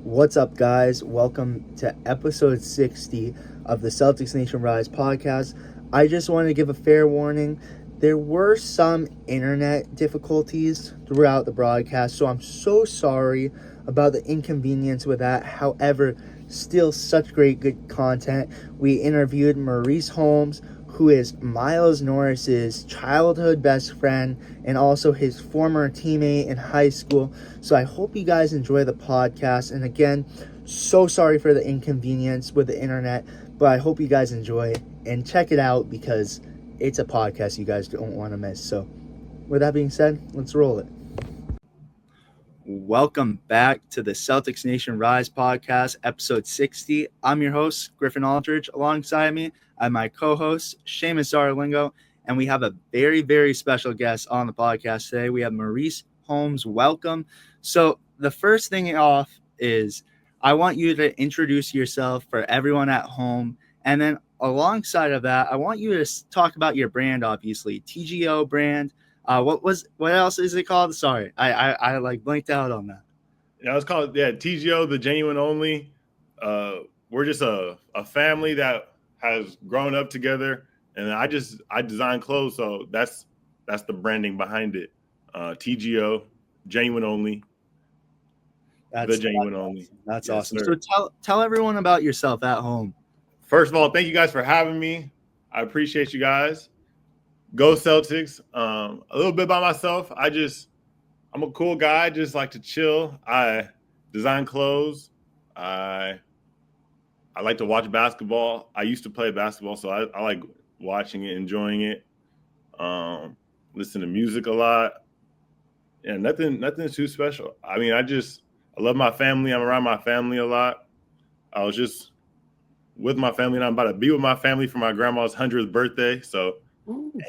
What's up, guys? Welcome to episode 60 of the Celtics Nation Rise podcast. I just wanted to give a fair warning. There were some internet difficulties throughout the broadcast, so I'm so sorry about the inconvenience with that. However, still such good content. We interviewed Maurice Holmes, who is Miles Norris's childhood best friend and also his former teammate in high school. So I hope you guys enjoy the podcast. And again, so sorry for the inconvenience with the internet, but I hope you guys enjoy and check it out because it's a podcast you guys don't want to miss. So with that being said, let's roll it. Welcome back to the Celtics Nation Rise podcast, episode 60. I'm your host, Griffin Aldrich. Alongside me, I have my co-host, Seamus Zarlingo, and we have a very, very special guest on the podcast today. We have Maurice Holmes. Welcome. So the first thing off is I want you to introduce yourself for everyone at home, and then alongside of that, I want you to talk about your brand, obviously, TGO brand. What else is it called? Sorry, I like blanked out on that. Yeah, it's called TGO, the genuine only. We're just a family that has grown up together, and I design clothes, so that's the branding behind it. TGO, genuine only, the genuine only. That's Yes, awesome. sir. So tell everyone about yourself at home. First of all, thank you guys for having me. I appreciate you guys. Go Celtics. A little bit about myself. I'm a cool guy. Just like to chill. I design clothes. I like to watch basketball. I used to play basketball, so I like watching it, enjoying it. Listen to music a lot. Yeah, nothing too special. I mean, I love my family. I'm around my family a lot. I was just with my family, and I'm about to be with my family for my grandma's 100th birthday. So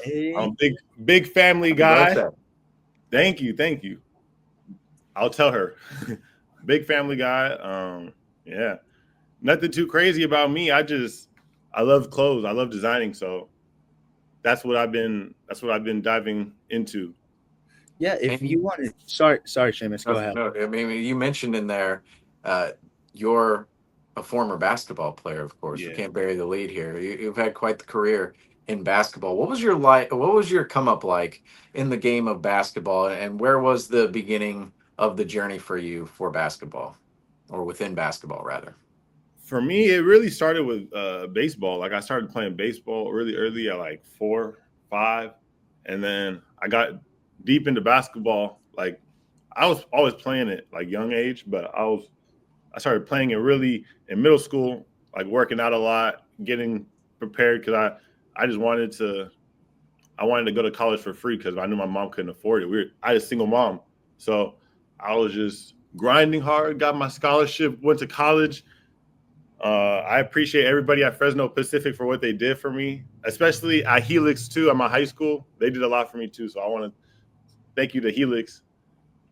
Hey. I'm a big family guy. Thank you. I'll tell her. Big family guy. Yeah. Nothing too crazy about me. I love clothes. I love designing. So that's what I've been diving into. Yeah, if you want to, sorry, Seamus, go ahead. No, I mean, you mentioned in there, you're a former basketball player, of course. Yeah. We can't bury the lead here. You've had quite the career in basketball. What was your come up like in the game of basketball, and where was the beginning of the journey for you for basketball, or within basketball rather? For me, it really started with baseball. Like I started playing baseball really early at like 4, 5, and then I got deep into basketball. Like I was always playing it like young age, but I started playing it really in middle school, like working out a lot, getting prepared because I wanted to go to college for free because I knew my mom couldn't afford it. I had a single mom, so I was just grinding hard, got my scholarship, went to college. I appreciate everybody at Fresno Pacific for what they did for me, especially at Helix too. At my high school, they did a lot for me too. So I want to thank you to Helix,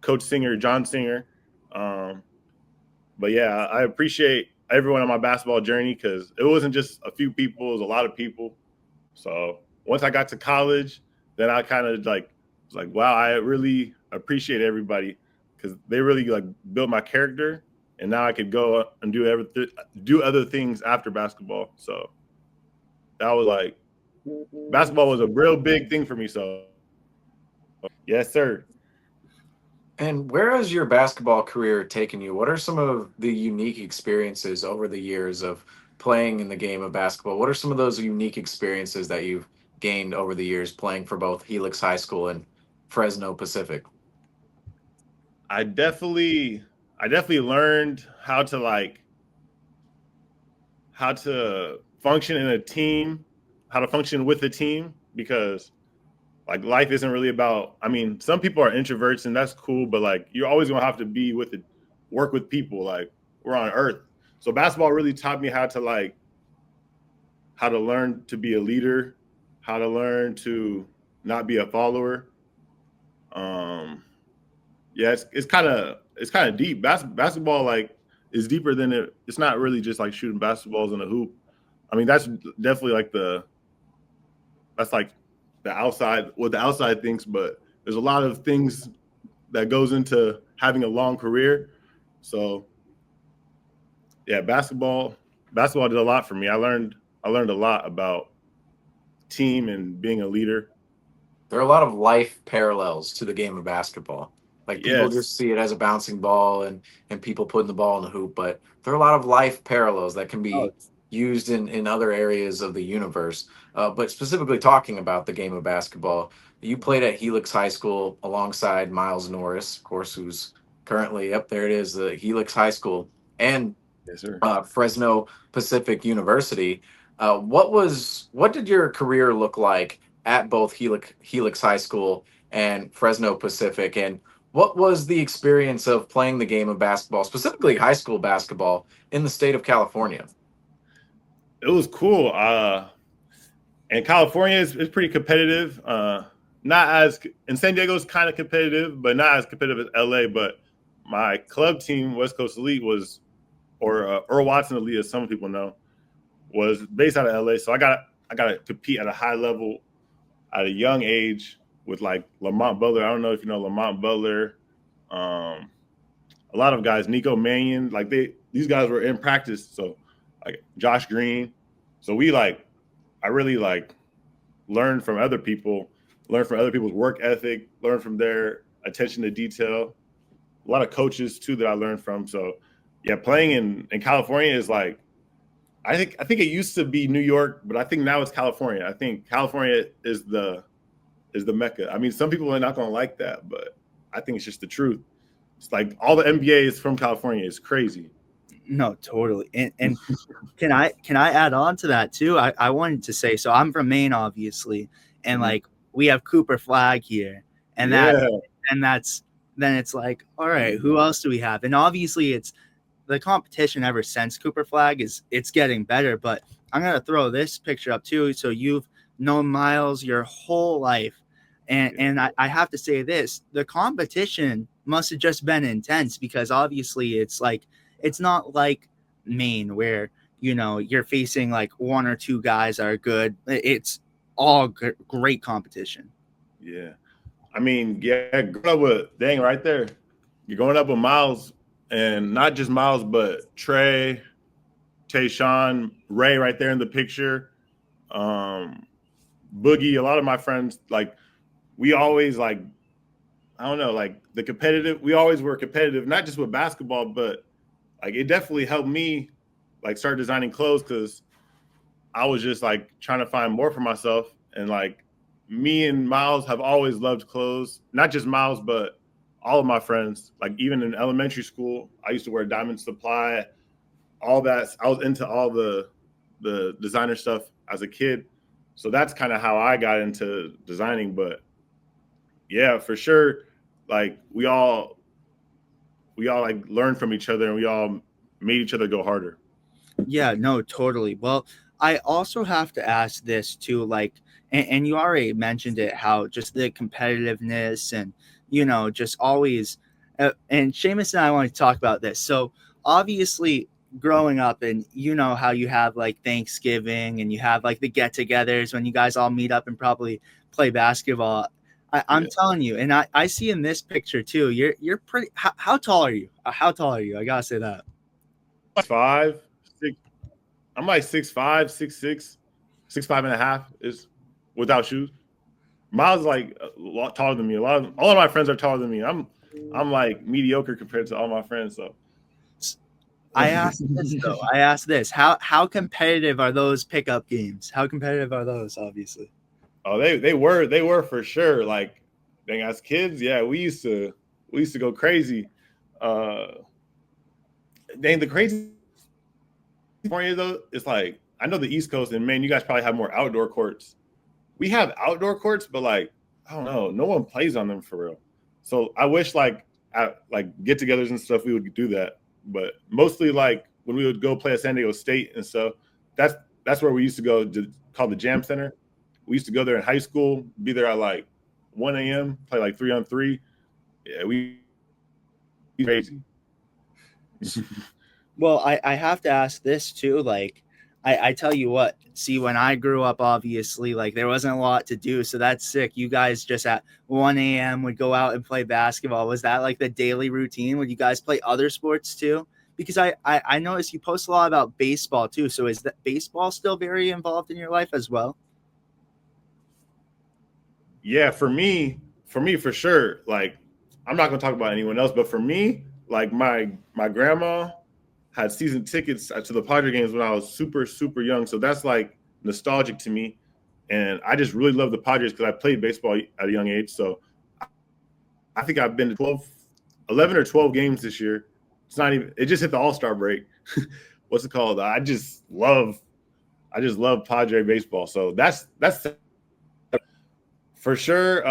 Coach Singer, John Singer. But yeah, I appreciate everyone on my basketball journey because it wasn't just a few people; it was a lot of people. So once I got to college, then I kind of was like, wow, I really appreciate everybody because they really like built my character. And now I could go and do other things after basketball. So that was like basketball was a real big thing for me. So yes, sir. And where has your basketball career taken you? What are some of the unique experiences over the years of playing in the game of basketball? What are some of those unique experiences that you've gained over the years playing for both Helix High School and Fresno Pacific? I definitely learned how to function in a team, how to function with a team because like life isn't really about, I mean, some people are introverts and that's cool, but like you're always gonna have to work with people. Like we're on earth. So basketball really taught me how to learn to be a leader, how to learn to not be a follower. Yeah, it's kind of deep. Basketball like is deeper than it. It's not really just like shooting basketballs in a hoop. I mean, that's definitely like that's like the outside thinks, but there's a lot of things that goes into having a long career. So yeah, basketball did a lot for me. I learned a lot about team and being a leader. There are a lot of life parallels to the game of basketball. Like people Yes. just see it as a bouncing ball and people putting the ball in the hoop, but there are a lot of life parallels that can Oh, be used in other areas of the universe. But specifically talking about the game of basketball, you played at Helix High School alongside Miles Norris, of course, who's currently up there. It is the Helix High School and Yes, sir. Fresno Pacific University. What did your career look like at both Helix High School and Fresno Pacific, and what was the experience of playing the game of basketball, specifically high school basketball, in the state of California? It was cool. And California is pretty competitive. Not as in San Diego's kind of competitive, but not as competitive as LA. But my club team, West Coast Elite, or Earl Watson Elite, as some people know, was based out of LA. So I got to compete at a high level at a young age with like Lamont Butler. I don't know if you know Lamont Butler. A lot of guys, Nico Mannion, like these guys were in practice. So like Josh Green. So I really learned from other people, learned from other people's work ethic, learned from their attention to detail. A lot of coaches too that I learned from. So yeah, playing in California is like I think it used to be New York, but I think now it's California. I think California is the mecca. I mean, some people are not going to like that, but I think it's just the truth. It's like all the NBA is from California. It's crazy. no, totally. And can I add on to that too? I wanted to say, so I'm from Maine, obviously, and like we have Cooper Flag here, and Yeah. that's then it's like, all right, who else do we have? And obviously it's the competition ever since Cooper Flag it's getting better, but I'm gonna throw this picture up too. So you've known Miles your whole life. And I have to say this, the competition must have just been intense because obviously it's not like Maine where you're facing like one or two guys that are good. It's all great competition. Yeah. I mean, yeah, growing up with dang right there. You're going up with Miles, and not just Miles, but Trey, Tayshawn, Ray right there in the picture. Boogie, a lot of my friends, like we always like, I don't know, like we always were competitive, not just with basketball, but like it definitely helped me like start designing clothes because I was just like trying to find more for myself. And like me and Miles have always loved clothes, not just Miles, but all of my friends. Like even in elementary school, I used to wear Diamond Supply, all that. I was into all the designer stuff as a kid. So that's kind of how I got into designing. But yeah, for sure, like we all like learned from each other and we all made each other go harder. Yeah, no, totally. Well, I also have to ask this too, like, and you already mentioned it, how just the competitiveness and, just always, and Seamus and I want to talk about this. So obviously growing up and how you have like Thanksgiving and you have like the get-togethers when you guys all meet up and probably play basketball. I'm telling you, and I see in this picture too, you're pretty, how tall are you? How tall are you? I gotta say that. 5, 6. I'm like 6'5", 6'6", 6'5.5" is without shoes. Miles is like a lot taller than me. All of my friends are taller than me. I'm like mediocre compared to all my friends. So I asked this though. How competitive are those pickup games? How competitive are those? Obviously. oh, they were for sure. Like dang, as kids, yeah, we used to go crazy. Uh, dang, the crazy California though, it's like I know the East Coast and man, you guys probably have more outdoor courts. We have outdoor courts, but like I don't know, no one plays on them for real. So I wish like at like get-togethers and stuff we would do that, but mostly like when we would go play at San Diego State and stuff. That's where we used to go to called the Jam Center. We used to go there in high school, be there at like 1 a.m., play like 3-on-3. Yeah, we crazy. Well, I have to ask this too. Like, I tell you what. See, when I grew up, obviously, like there wasn't a lot to do, so that's sick. You guys just at 1 a.m. would go out and play basketball. Was that like the daily routine? Would you guys play other sports too? because I noticed you post a lot about baseball too. So is that baseball still very involved in your life as well? Yeah, for sure. Like, I'm not gonna talk about anyone else, but for me, like my grandma had season tickets to the Padre games when I was super young. So that's like nostalgic to me, and I just really love the Padres because I played baseball at a young age. So I think I've been to 11 or 12 games this year. It's not even. It just hit the All-Star break. What's it called? I just love Padre baseball. So that's for sure.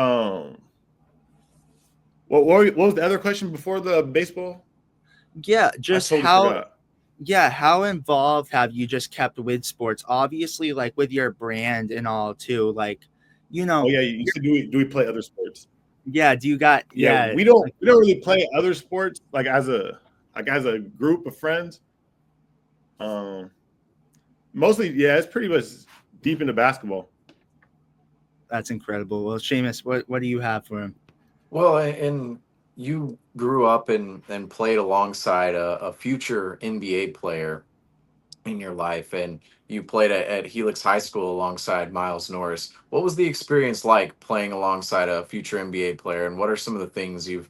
What was the other question before the baseball? Yeah, I just totally how forgot. yeah, how involved have you just kept with sports? Obviously, like with your brand and all too. Like, you Oh know, yeah, you said do we play other sports? yeah. Do you got Yeah, yeah? we don't really play other sports like as a group of friends. Um, Mostly, yeah, it's pretty much deep into basketball. That's incredible. Well, Seamus, what do you have for him? Well, and you grew up and played alongside a future NBA player in your life, and you played at Helix High School alongside Miles Norris. What was the experience like playing alongside a future NBA player, and what are some of the things you've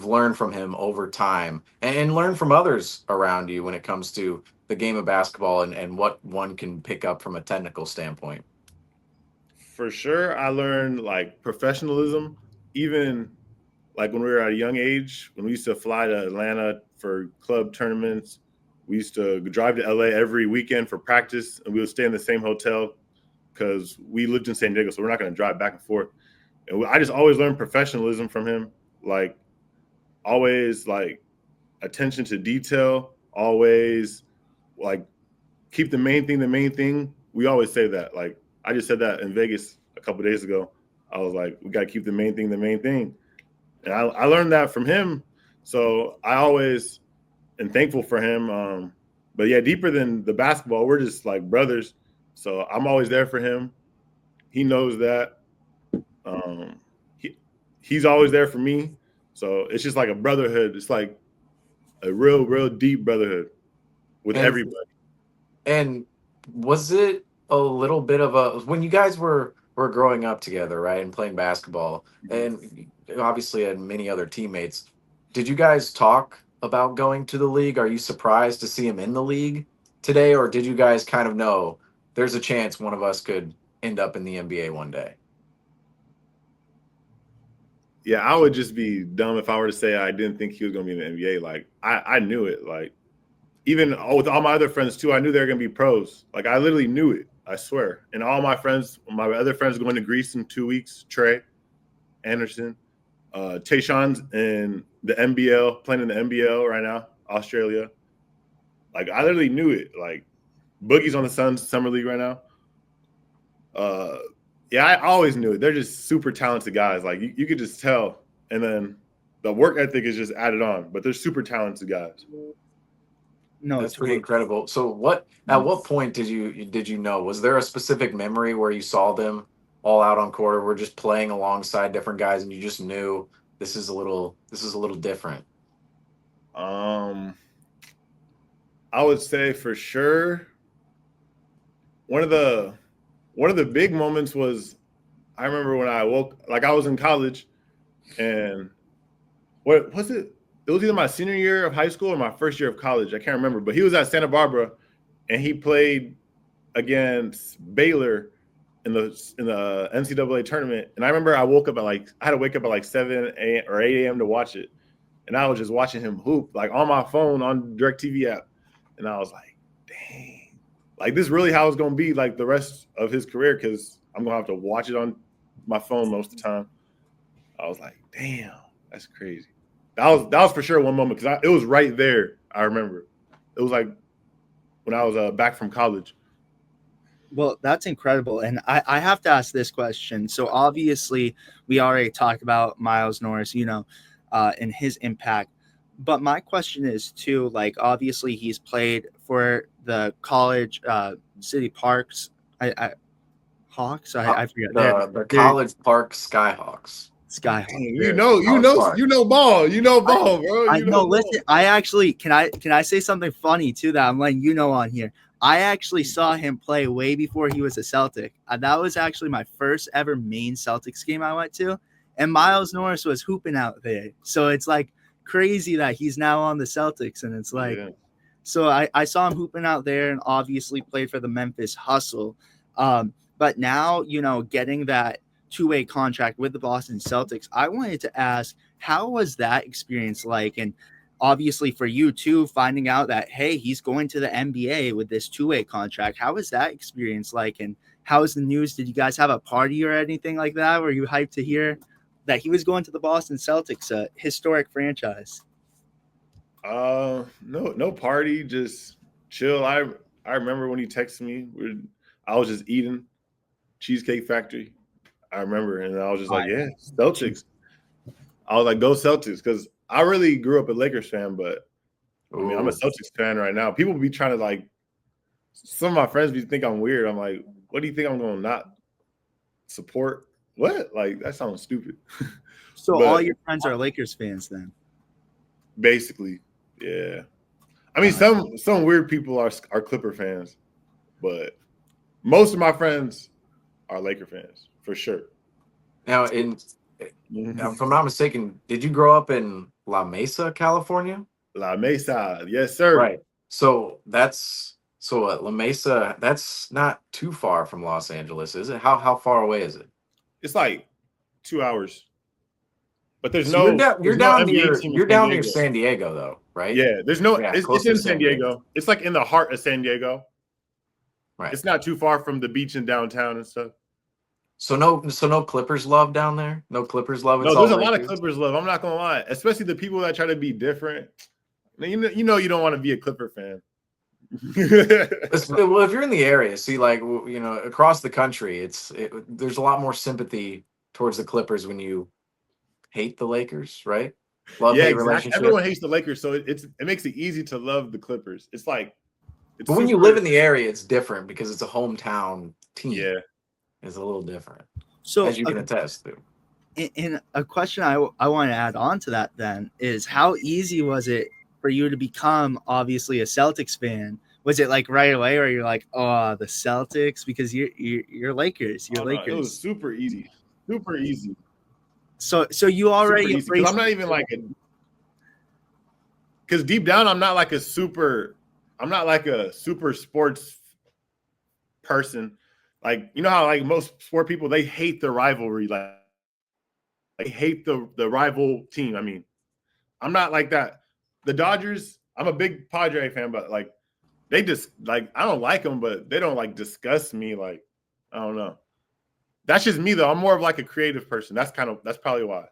learned from him over time, and learned from others around you when it comes to the game of basketball and what one can pick up from a technical standpoint? For sure, I learned like professionalism, even like when we were at a young age, when we used to fly to Atlanta for club tournaments, we used to drive to LA every weekend for practice, and we would stay in the same hotel because we lived in San Diego, so we're not going to drive back and forth. And I just always learned professionalism from him, like always like attention to detail, always like keep the main thing the main thing. We always say that. Like I just said that in Vegas a couple of days ago. I was like, we got to keep the main thing the main thing. And I learned that from him. So I always am thankful for him. But yeah, deeper than the basketball, we're just like brothers. So I'm always there for him. He knows that. Um, he, he's always there for me. So it's just like a brotherhood. It's like a real deep brotherhood with And everybody. And was it a little bit of a when you guys were growing up together, right, and playing basketball, and obviously had many other teammates? Did you guys talk about going to the league? Are you surprised to see him in the league today, or did you guys kind of know there's a chance one of us could end up in the NBA one day? Yeah, I would just be dumb if I were to say I didn't think he was going to be in the NBA. Like I knew it. Like even with all my other friends too, I knew they were going to be pros. Like I literally knew it. I swear. And all my other friends going to Greece in 2 weeks. Trey Anderson, Tayshawn's in the NBL, playing in the NBL right now, Australia. Like I literally knew it. Like Boogie's on the Suns summer league right now. Uh, yeah, I always knew it. They're just super talented guys. Like you could just tell. And then the work ethic is just added on. But they're super talented guys. No, That's pretty totally. incredible. So what at what point did you know? Was there a specific memory where you saw them all out on court or were just playing alongside different guys and you just knew this is a little different? Um, I would say for sure one of the one of the big moments was I remember when I woke like I was in college and what was it? It was either my senior year of high school or my first year of college. I can't remember, but he was at Santa Barbara and he played against Baylor in the NCAA tournament. And I remember I had to wake up at like 7 a.m. or 8 a.m. to watch it. And I was just watching him hoop like on my phone on DirecTV app. And I was like, dang. Like this really how it's gonna be like the rest of his career because I'm gonna have to watch it on my phone most of the time. I was like, damn, that's crazy. That was for sure one moment because it was right there. I remember it was like when I was back from college. Well, that's incredible. And I have to ask this question. So obviously we already talked about Miles Norris, and his impact. But my question is too, like obviously he's played for the college city parks. I Hawks. Uh, I forget. the They're College Park Skyhawks. Sky. You know ball, bro. I know. Listen, I actually can I say something funny too that I'm letting you know on here. I actually saw him play way before he was a Celtic. That was actually my first ever main Celtics game I went to, and Miles Norris was hooping out there. So it's like crazy that he's now on the Celtics, and it's like, so I saw him hooping out there, and obviously played for the Memphis Hustle. But now, getting that two-way contract with the Boston Celtics, I wanted to ask, how was that experience like? And obviously for you too, finding out that, hey, he's going to the NBA with this two-way contract. How was that experience like? And how was the news? Did you guys have a party or anything like that? Were you hyped to hear that he was going to the Boston Celtics, a historic franchise? No party, just chill. I remember when he texted me, I was just eating Cheesecake Factory. I remember, and I was just like, yeah, Celtics. I was like, go Celtics, because I really grew up a Lakers fan, but I mean, I'm a Celtics fan right now. People be trying to some of my friends think I'm weird. I'm like, what do you think I'm going to not support? What? Like, that sounds stupid. So all your friends are Lakers fans then? Basically, yeah. I mean, some weird people are Clipper fans, but most of my friends are Laker fans for sure. Now, if I'm not mistaken, did you grow up in La Mesa, California? La Mesa, yes, sir. Right. So La Mesa, that's not too far from Los Angeles, is it? How far away is it? It's like 2 hours. But there's so no. You're down near San Diego, though, right? Yeah, there's no. Yeah, it's in San Diego. It's like in the heart of San Diego. Right. It's not too far from the beach in downtown and stuff. So no Clippers love down there. No Clippers love. No, there's a lot of Clippers love. I'm not gonna lie, especially the people that try to be different. You don't want to be a Clipper fan. Well, if you're in the area, see, across the country, there's a lot more sympathy towards the Clippers when you hate the Lakers, right? Love-hate relationship. Everyone hates the Lakers, so it makes it easy to love the Clippers. But when you live in the area, it's different because it's a hometown team. Yeah, it's a little different. So, as you can attest to. And a question I want to add on to that then is, how easy was it for you to become obviously a Celtics fan? Was it like right away, or you're like, oh, the Celtics, because you're Lakers, Lakers? No, it was super easy. So you already embraced. I'm not even because deep down I'm not like a super sports person. Like, you know how most sport people, they hate the rivalry, they hate the rival team. I mean, I'm not like that. The Dodgers, I'm a big Padre fan, but they just I don't like them, but they don't disgust me. I don't know. That's just me though. I'm more of a creative person. That's probably why.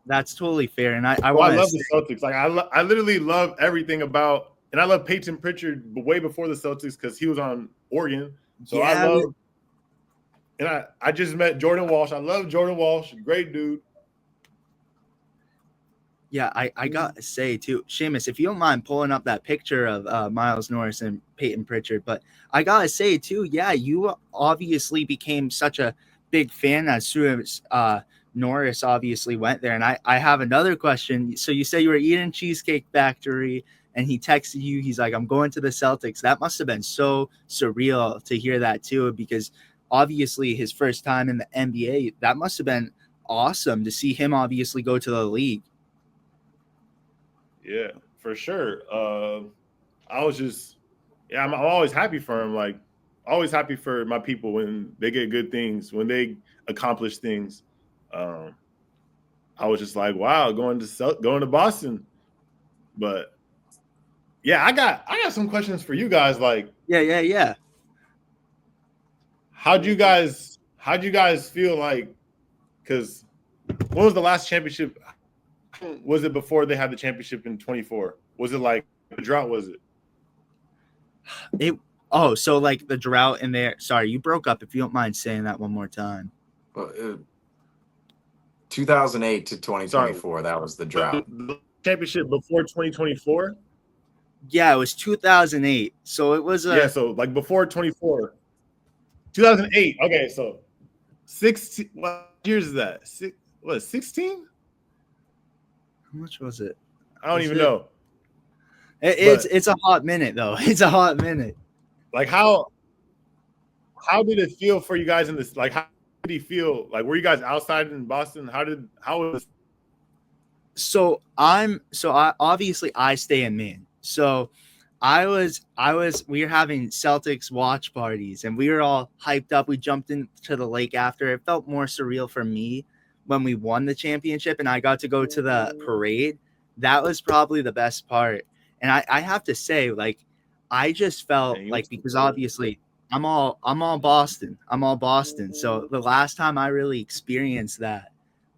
That's totally fair. And I love the Celtics. I literally love everything about, and I love Peyton Pritchard way before the Celtics because he was on Oregon. So yeah, I love, and I just met Jordan Walsh. I love Jordan Walsh. Great dude. Yeah, I got to say, too, Seamus, if you don't mind pulling up that picture of Miles Norris and Peyton Pritchard, but I got to say, too, yeah, you obviously became such a big fan as soon as Norris obviously went there. And I have another question. So you say you were eating Cheesecake Factory, and he texted you. He's like, I'm going to the Celtics. That must have been so surreal to hear that, too, because obviously his first time in the NBA, that must have been awesome to see him obviously go to the league. Yeah, for sure. I was just, I'm always happy for him. Always happy for my people when they get good things, when they accomplish things. I was just like, wow, going to Boston. But yeah, I got some questions for you guys. Yeah. How'd you guys feel because when was the last championship? Was it before they had the championship in 24? Was it the drought? Was it? So the drought in there. Sorry, you broke up. If you don't mind saying that one more time. 2008 to 2024. Sorry. That was the drought. The championship before 2024. Yeah, it was 2008. So it was so before 24. 2008. Okay, so years is that? 16? How much was it? I don't even know. It's a hot minute though. It's a hot minute. Like how did it feel for you guys in this? Like how did he feel? Like were you guys outside in Boston? How was? I obviously I stay in Maine. So we were having Celtics watch parties and we were all hyped up. We jumped into the lake after. It felt more surreal for me when we won the championship and I got to go to the parade. That was probably the best part. And I have to say, like, I just felt like, because obviously I'm all Boston. I'm all Boston. So the last time I really experienced that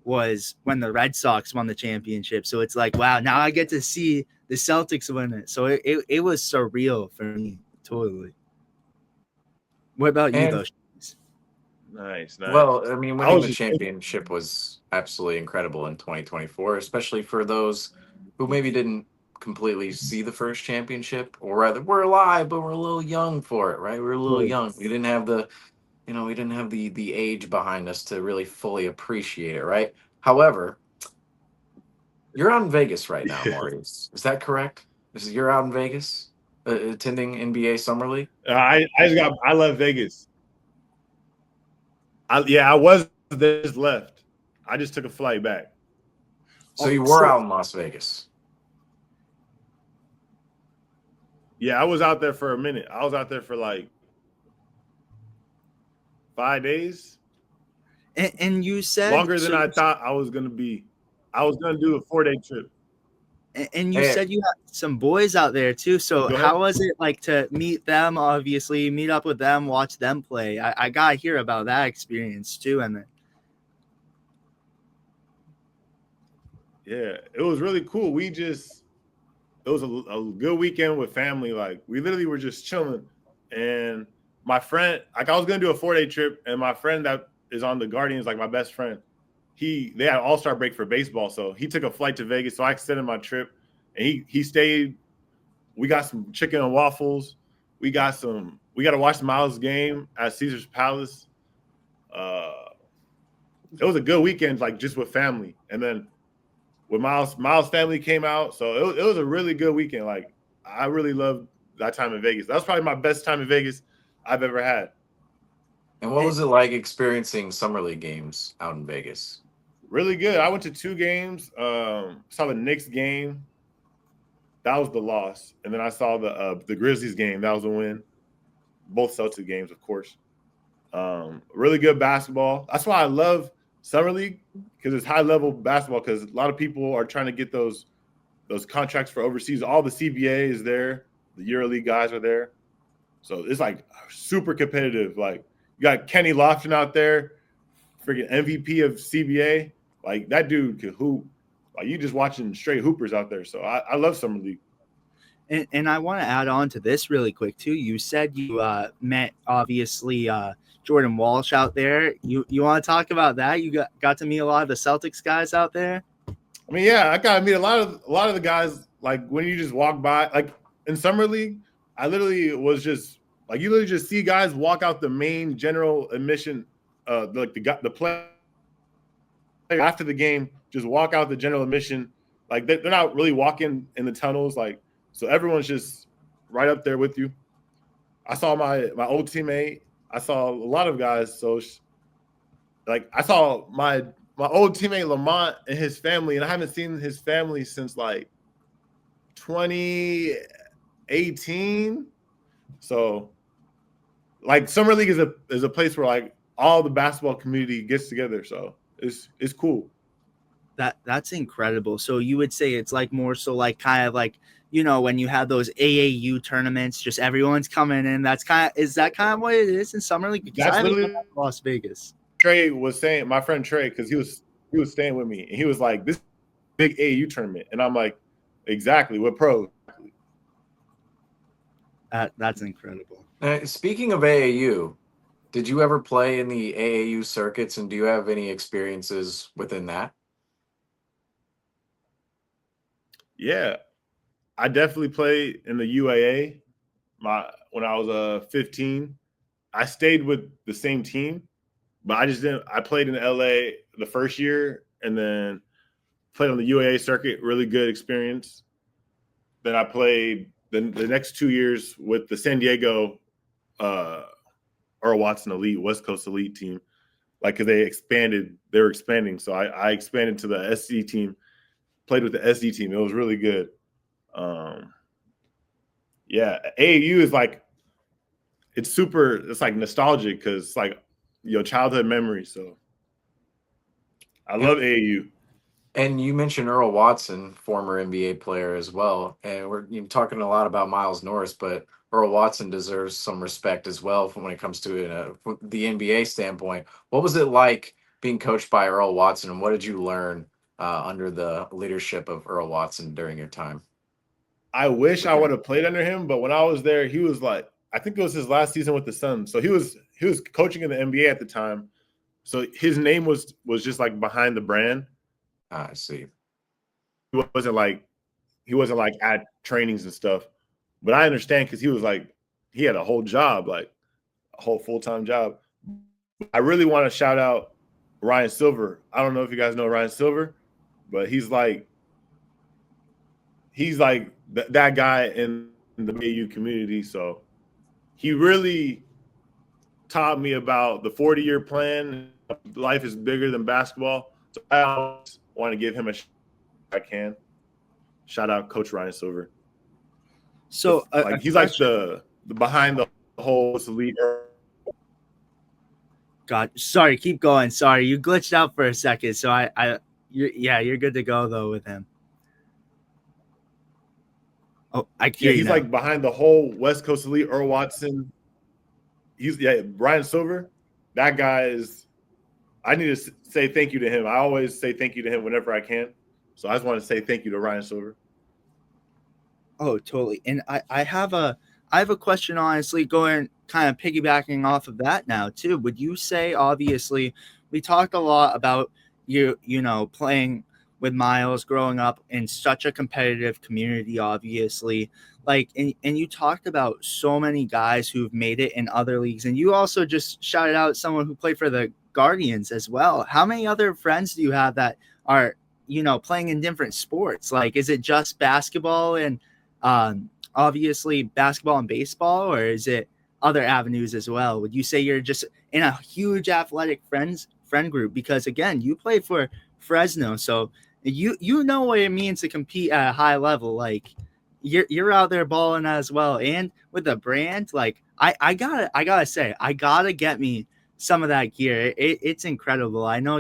was when the Red Sox won the championship. So it's like, wow, now I get to see the Celtics win it. So it was surreal for me. Totally. What about you though? Nice. Well, I mean, winning the championship was absolutely incredible in 2024, especially for those who maybe didn't completely see the first championship, or rather we're alive, but we're a little young for it, right? We're a little young. We didn't have the age behind us to really fully appreciate it, right? However, you're out in Vegas right now, Maurice. Is that correct? You're out in Vegas attending NBA Summer League? I love Vegas. I was there, just left. I just took a flight back. So you were out in Las Vegas. Yeah, I was out there for a minute. I was out there for like 5 days. And you said longer than I thought I was going to be. I was going to do a 4-day trip. And you said you had some boys out there too. So how was it like to meet them? Obviously, meet up with them, watch them play. I gotta hear about that experience too. And then, yeah, it was really cool. It was a good weekend with family. Like we literally were just chilling. And my friend, like I was gonna do a 4-day trip, and my friend that is on the Guardians, like my best friend, they had All-Star break for baseball, so he took a flight to Vegas. So I extended my trip, and he stayed. We got some chicken and waffles. We got to watch the Miles game at Caesar's Palace. It was a good weekend, like just with family. And then with Miles' family came out, so it was a really good weekend. Like I really loved that time in Vegas. That was probably my best time in Vegas I've ever had. And what was it like experiencing Summer League games out in Vegas? Really good. I went to 2 games. Saw the Knicks game. That was the loss. And then I saw the Grizzlies game. That was a win. Both Celtics games, of course. Really good basketball. That's why I love Summer League, because it's high-level basketball, because a lot of people are trying to get those contracts for overseas. All the CBA is there. The EuroLeague guys are there. So it's like super competitive. Like you got Kenny Lofton out there, freaking MVP of CBA. Like that dude could hoop. Like you just watching straight hoopers out there. So I love Summer League. And I want to add on to this really quick too. You said you met obviously Jordan Walsh out there. You want to talk about that? You got to meet a lot of the Celtics guys out there. I mean, yeah, I got to meet a lot of the guys. Like when you just walk by, like in Summer League, I literally was just like you literally just see guys walk out the main general admission, like the play after the game, just walk out the general admission. Like they're not really walking in the tunnels, like so everyone's just right up there with you. I saw my old teammate. I saw a lot of guys. So like I saw my old teammate Lamont and his family, and I haven't seen his family since like 2018. So like Summer League is a place where like all the basketball community gets together. So it's cool. That's incredible. So you would say it's like more so like kind of like, you know, when you have those AAU tournaments, just everyone's coming in. Is that kind of what it is in Summer League? Because That's I literally live in Las Vegas. Trey was saying, my friend Trey, because he was staying with me, and he was like, "This big AAU tournament," and I'm like, "Exactly, what pro?" That's incredible. Speaking of AAU, did you ever play in the AAU circuits, and do you have any experiences within that? Yeah, I definitely played in the UAA. When I was 15, I stayed with the same team, but I just didn't. I played in LA the first year, and then played on the UAA circuit. Really good experience. Then I played the next 2 years with the San Diego Earl Watson Elite, West Coast Elite team. Like, because they were expanding. So I expanded to the SC team, played with the SC team. It was really good. Yeah, AAU is like, it's like nostalgic because it's like your childhood memory. So I love AAU. And you mentioned Earl Watson, former NBA player as well. And we're talking a lot about Miles Norris, but Earl Watson deserves some respect as well when it comes to from the NBA standpoint. What was it like being coached by Earl Watson, and what did you learn under the leadership of Earl Watson during your time? I wish I would have played under him, but when I was there, he was like, I think it was his last season with the Suns. So he was coaching in the NBA at the time. So his name was just like behind the brand. I see. He wasn't like at trainings and stuff. But I understand because he had a whole job, like a whole full-time job. I really want to shout out Ryan Silver. I don't know if you guys know Ryan Silver, but he's like that guy in the AU community. So he really taught me about the 40-year plan. Life is bigger than basketball. So I always want to give him a shot if I can. Shout out Coach Ryan Silver. So he's like the behind the whole elite. God, sorry, keep going. Sorry, you glitched out for a second. So you're good to go though with him. Oh, I can't. Yeah, he's like behind the whole West Coast elite. Earl Watson. Ryan Silver. That guy is. I need to say thank you to him. I always say thank you to him whenever I can. So I just want to say thank you to Ryan Silver. Oh, totally. And I have a question, honestly, going kind of piggybacking off of that now too. Would you say, obviously, we talked a lot about you playing with Miles, growing up in such a competitive community, obviously, like, and you talked about so many guys who've made it in other leagues, and you also just shouted out someone who played for the Guardians as well. How many other friends do you have that are playing in different sports? Like, is it just basketball and obviously basketball and baseball, or is it other avenues as well? Would you say you're just in a huge athletic friend group? Because again, you play for Fresno, so you know what it means to compete at a high level. Like, you're out there balling as well, and with the brand, like I gotta say, I gotta get me some of that gear. It's incredible. I know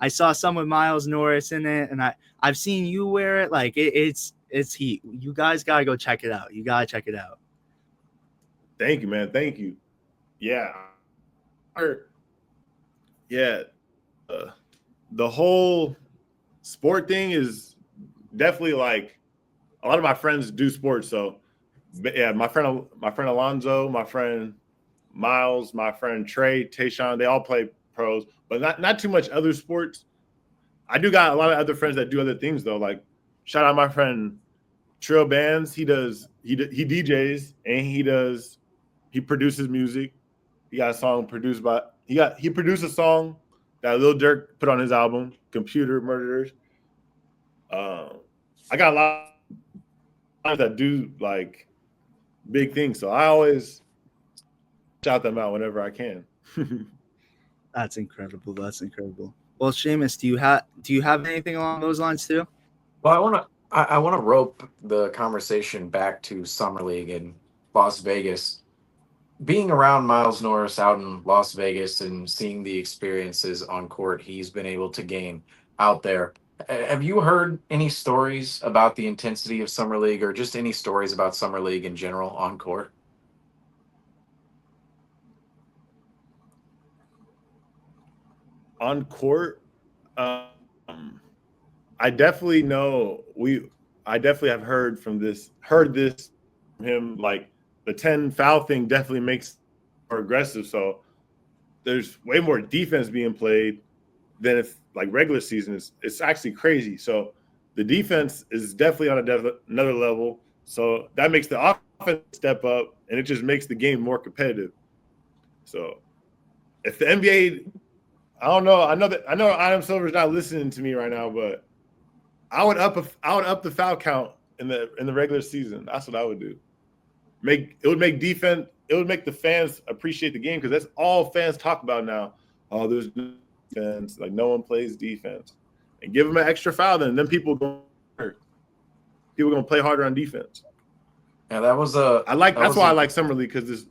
I saw some with Miles Norris in it, and I've seen you wear it. Like, it's heat. You guys gotta go check it out. You gotta check it out. Thank you, man. Thank you. Yeah. The whole sport thing is definitely like a lot of my friends do sports. So yeah, my friend Alonzo, my friend Miles, my friend Trey, Tayshawn, they all play pros, but not too much other sports. I do got a lot of other friends that do other things though. Like, shout out my friend Trill Bands. He DJs and he produces music. He got a song produced by he produced a song that Lil Durk put on his album, Computer Murderers. I got a lot of that do like big things, so I always shout them out whenever I can. That's incredible. Well, Seamus, do you have anything along those lines too? Well, I want to rope the conversation back to Summer League in Las Vegas. Being around Miles Norris out in Las Vegas and seeing the experiences on court he's been able to gain out there, have you heard any stories about the intensity of Summer League, or just any stories about Summer League in general on court? On court, I definitely know I definitely have heard this from him. Like, the 10 foul thing definitely makes more aggressive. So there's way more defense being played than if like regular season is. It's actually crazy. So the defense is definitely on another level. So that makes the offense step up, and it just makes the game more competitive. So if the NBA I don't know. I know Adam Silver's not listening to me right now, but I would up the foul count in the regular season. That's what I would do. It would make the fans appreciate the game because that's all fans talk about now. Oh, there's no defense. Like no one plays defense, and give them an extra foul. Then people gonna play harder on defense. Yeah, that's why I like summer league because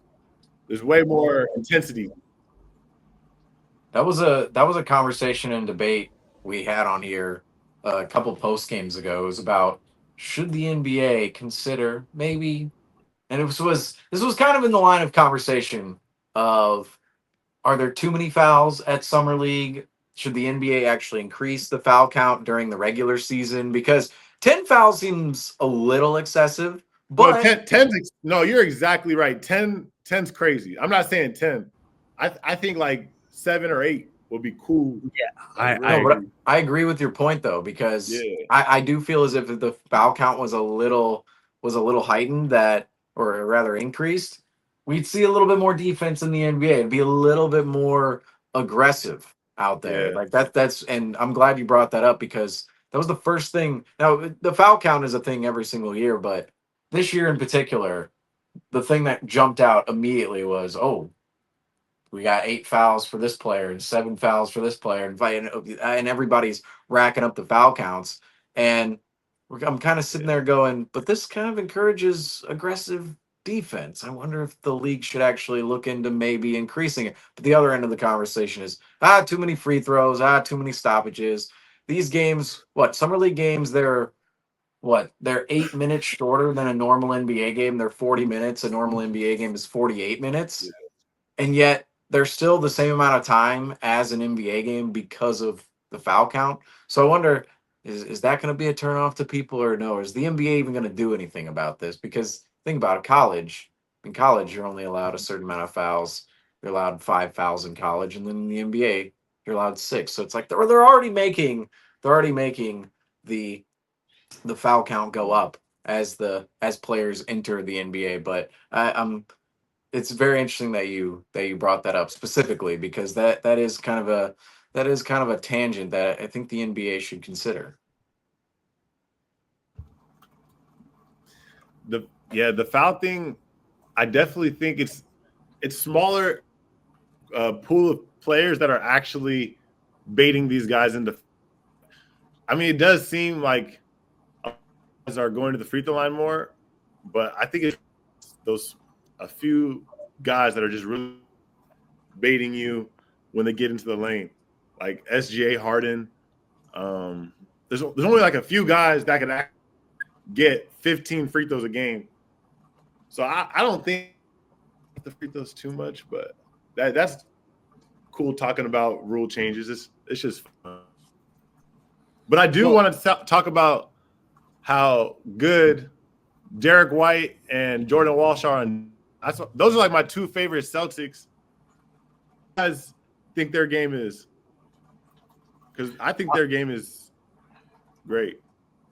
there's way more intensity. That was a conversation and debate we had on here a couple post games ago. It was about should the NBA consider maybe, and this was kind of in the line of conversation of are there too many fouls at summer league? Should the NBA actually increase the foul count during the regular season? Because 10 fouls seems a little excessive, but no, 10's no, you're exactly right. 10's crazy. I'm not saying 10. I think like 7 or 8 would be cool. Yeah, I agree with your point though, because I do feel as if the foul count was a little heightened that, or rather increased, we'd see a little bit more defense in the NBA. It'd be a little bit more aggressive out there. Yeah. Like that's and I'm glad you brought that up because that was the first thing. Now the foul count is a thing every single year, but this year in particular, the thing that jumped out immediately was, oh, we got 8 fouls for this player and 7 fouls for this player, and everybody's racking up the foul counts. And I'm kind of sitting there going, but this kind of encourages aggressive defense. I wonder if the league should actually look into maybe increasing it. But the other end of the conversation is, too many free throws, too many stoppages. These games, summer league games, they're 8 minutes shorter than a normal NBA game. They're 40 minutes. A normal NBA game is 48 minutes. Yeah. And yet they're still the same amount of time as an NBA game because of the foul count. So I wonder, is that going to be a turnoff to people or no? Or is the NBA even going to do anything about this? Because think about it, college. In college, you're only allowed a certain amount of fouls. You're allowed 5 fouls in college, and then in the NBA, you're allowed 6. So it's like they're already making the foul count go up as players enter the NBA. But it's very interesting that you brought that up specifically because that is kind of a tangent that I think the NBA should consider. The foul thing, I definitely think it's smaller pool of players that are actually baiting these guys into. I mean, it does seem like guys are going to the free throw line more, but I think it's a few guys that are just really baiting you when they get into the lane, like SGA, Harden. There's only like a few guys that can get 15 free throws a game. So I don't think the free throws too much, but that's cool talking about rule changes. It's just fun. But I do want to talk about how good Derek White and Jordan Walsh are. Those are like my 2 favorite Celtics. You guys think their game is? Because I think their game is great.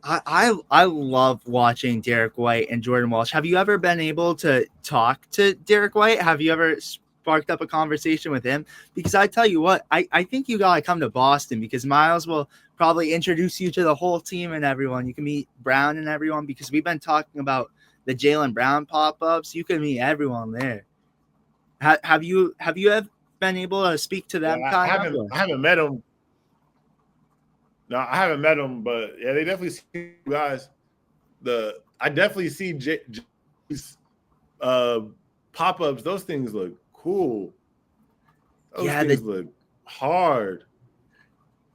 I love watching Derek White and Jordan Walsh. Have you ever been able to talk to Derek White? Have you ever sparked up a conversation with him? Because I tell you what, I think you got to come to Boston because Miles will probably introduce you to the whole team and everyone. You can meet Brown and everyone because we've been talking about the Jaylen Brown pop-ups. You can meet everyone there. Have you been able to speak to them? I haven't met them. No, I haven't met them, but yeah, they definitely see guys. I definitely see pop-ups. Those things look cool. Those things look hard.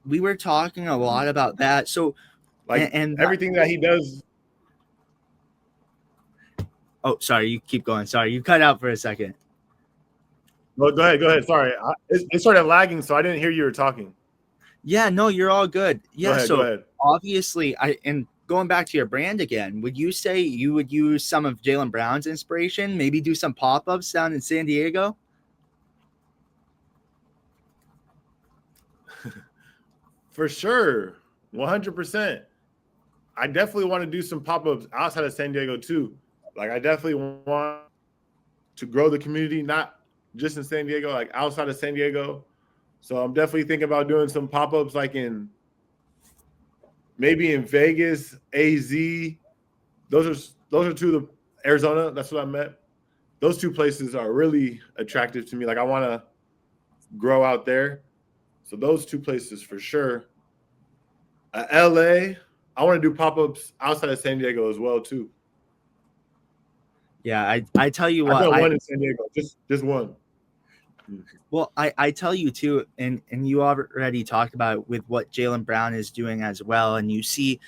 We were talking a lot about that. So, and everything that he does. Oh, sorry. You keep going. Sorry, you cut out for a second. No, go ahead. Sorry, it started lagging, so I didn't hear you were talking. Yeah, no, you're all good. Yeah, go ahead. Obviously, and going back to your brand again, would you say you would use some of Jaylen Brown's inspiration? Maybe do some pop-ups down in San Diego? For sure, 100%. I definitely want to do some pop-ups outside of San Diego too. Like, I definitely want to grow the community, not just in San Diego, like outside of San Diego. So I'm definitely thinking about doing some pop-ups like maybe in Vegas, AZ. Those are two of the Arizona. That's what I meant. Those two places are really attractive to me. Like I want to grow out there. So those two places for sure. LA, I want to do pop-ups outside of San Diego as well too. Yeah, I tell you I've what, done one in San Diego, just one. well, I tell you too, and you already talked about it with what Jaylen Brown is doing as well, and you see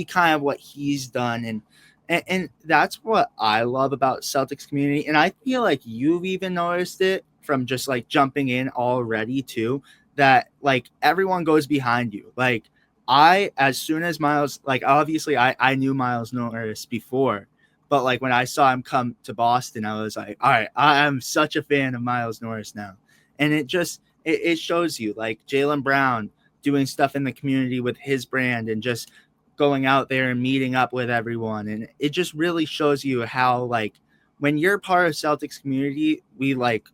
kind of what he's done, and that's what I love about Celtics community, and I feel like you've even noticed it from just like jumping in already too, that like everyone goes behind you. Like as soon as Miles, like obviously I knew Miles Norris before, but like when I saw him come to Boston, I was like, all right, I am such a fan of Miles Norris now. And it shows you like Jaylen Brown doing stuff in the community with his brand and just going out there and meeting up with everyone. And it just really shows you how like when you're part of Celtics community, we like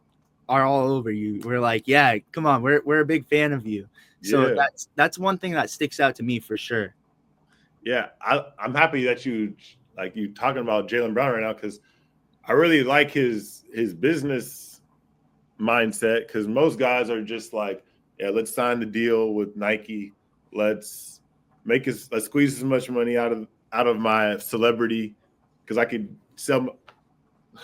are all over you. We're like, yeah, come on, we're a big fan of you. So Yeah. that's one thing that sticks out to me for sure. Yeah, I'm happy that you talking about Jaylen Brown right now because I really like his business mindset because most guys are just like, yeah, let's sign the deal with Nike. Let's squeeze as much money out of my celebrity because I could sell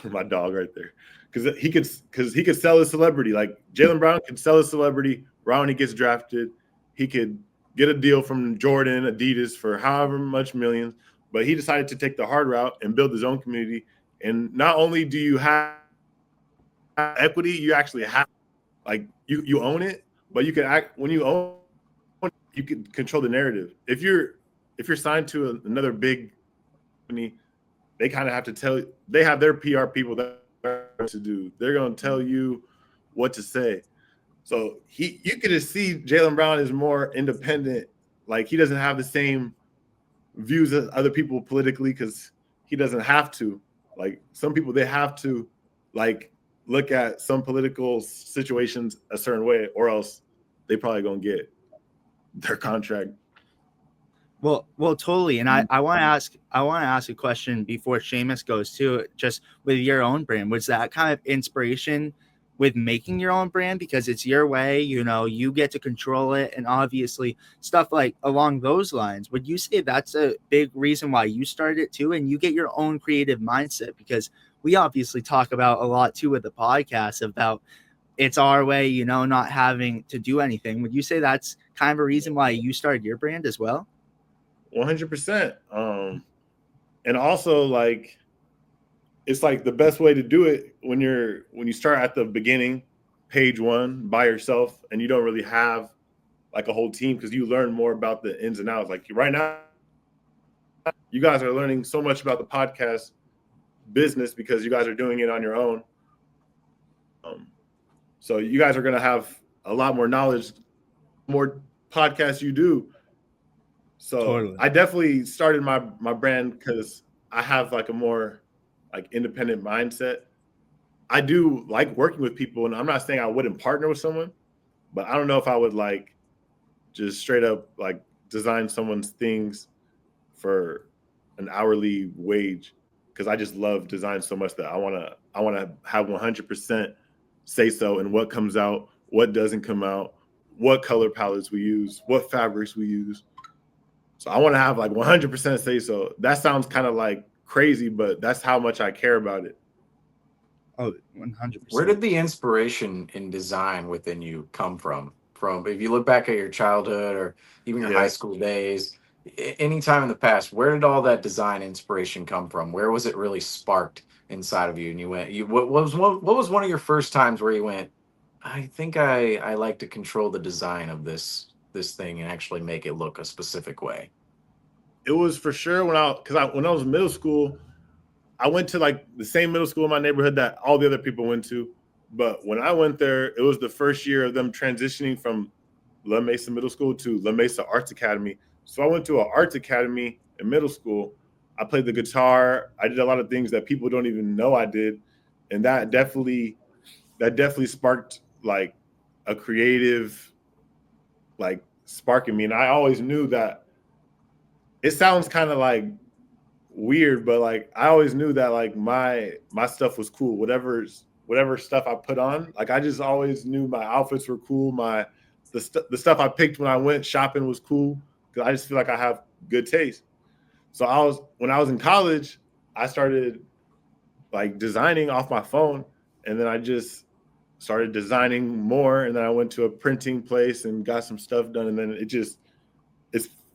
my dog right there because he could sell his celebrity. Like Jaylen Brown could sell his celebrity right when he gets drafted. He could get a deal from Jordan, Adidas for however much millions, but he decided to take the hard route and build his own community. And not only do you have equity, you actually have like you own it, but you can act when you own it, you can control the narrative. If you're signed to another big company, they kind of have to they have their PR people that to do. They're going to tell you what to say. So you can just see Jaylen Brown is more independent. Like he doesn't have the same views as other people politically because he doesn't have to. Like some people, they have to like look at some political situations a certain way, or else they probably gonna get their contract. Well, totally. And I want to ask a question before Seamus goes too, just with your own brand. Was that kind of inspiration with making your own brand because it's your way, you get to control it, and obviously stuff like along those lines. Would you say that's a big reason why you started it too, and you get your own creative mindset? Because we obviously talk about a lot too with the podcast about it's our way, not having to do anything. Would you say that's kind of a reason why you started your brand as well? 100%. And also like it's like the best way to do it when you start at the beginning, page one by yourself, and you don't really have like a whole team because you learn more about the ins and outs. Like right now, you guys are learning so much about the podcast business because you guys are doing it on your own. So you guys are going to have a lot more knowledge, more podcasts you do. So Totally. I definitely started my brand because I have like a more like independent mindset. I do like working with people, and I'm not saying I wouldn't partner with someone, but I don't know if I would like just straight up like design someone's things for an hourly wage because I just love design so much that I want to have 100% say so in what comes out, what doesn't come out, what color palettes we use, what fabrics we use. So I want to have like 100% say so. That sounds kind of like crazy, but that's how much I care about it. Oh, 100%. Where did the inspiration in design within you come from? From if you look back at your childhood or even your high school days, any time in the past, where did all that design inspiration come from? Where was it really sparked inside of you? And you went, what was one of your first times where you went, I think I like to control the design of this thing and actually make it look a specific way? It was for sure when I was in middle school, I went to like the same middle school in my neighborhood that all the other people went to. But when I went there, it was the first year of them transitioning from La Mesa Middle School to La Mesa Arts Academy. So I went to an arts academy in middle school. I played the guitar. I did a lot of things that people don't even know I did. And that definitely sparked like a creative like spark in me. And I always knew that it sounds kind of like weird, but like I always knew that like my stuff was cool. Whatever stuff I put on, like I just always knew my outfits were cool. The stuff I picked when I went shopping was cool because I just feel like I have good taste. So when I was in college, I started like designing off my phone, and then I just started designing more, and then I went to a printing place and got some stuff done, and then it's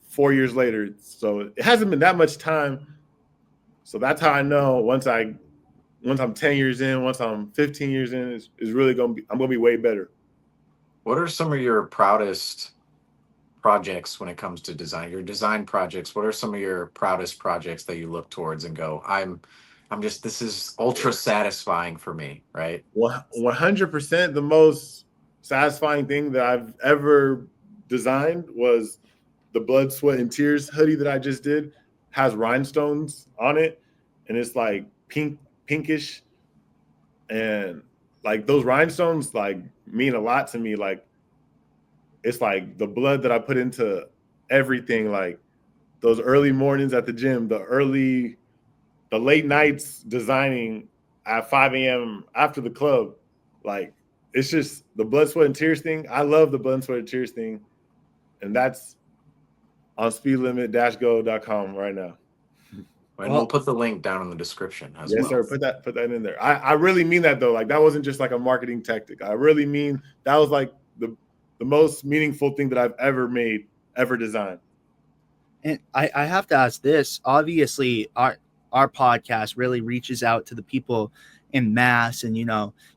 4 years later, so it hasn't been that much time. So that's how I know once I'm 10 years in, once I'm 15 years in, is really I'm gonna be way better. What are some of your proudest projects when it comes to design? Your design projects. What are some of your proudest projects that you look towards and go, I'm just, this is ultra satisfying for me, right? 100% the most satisfying thing that I've ever designed was the Blood, Sweat, and Tears hoodie that I just did. Has rhinestones on it, and it's like pinkish, and like those rhinestones like mean a lot to me. Like it's like the blood that I put into everything. Like those early mornings at the gym, the late nights designing at 5 a.m. after the club. Like it's just the Blood, Sweat, and Tears thing. I love the Blood, Sweat, and Tears thing, and that's on speedlimit-go.com right now. And we'll put the link down in the description as well. Yes, sir. Put that in there. I really mean that though. Like that wasn't just like a marketing tactic. I really mean that was like the most meaningful thing that I've ever designed. And I have to ask this. Obviously, our podcast really reaches out to the people in Mass and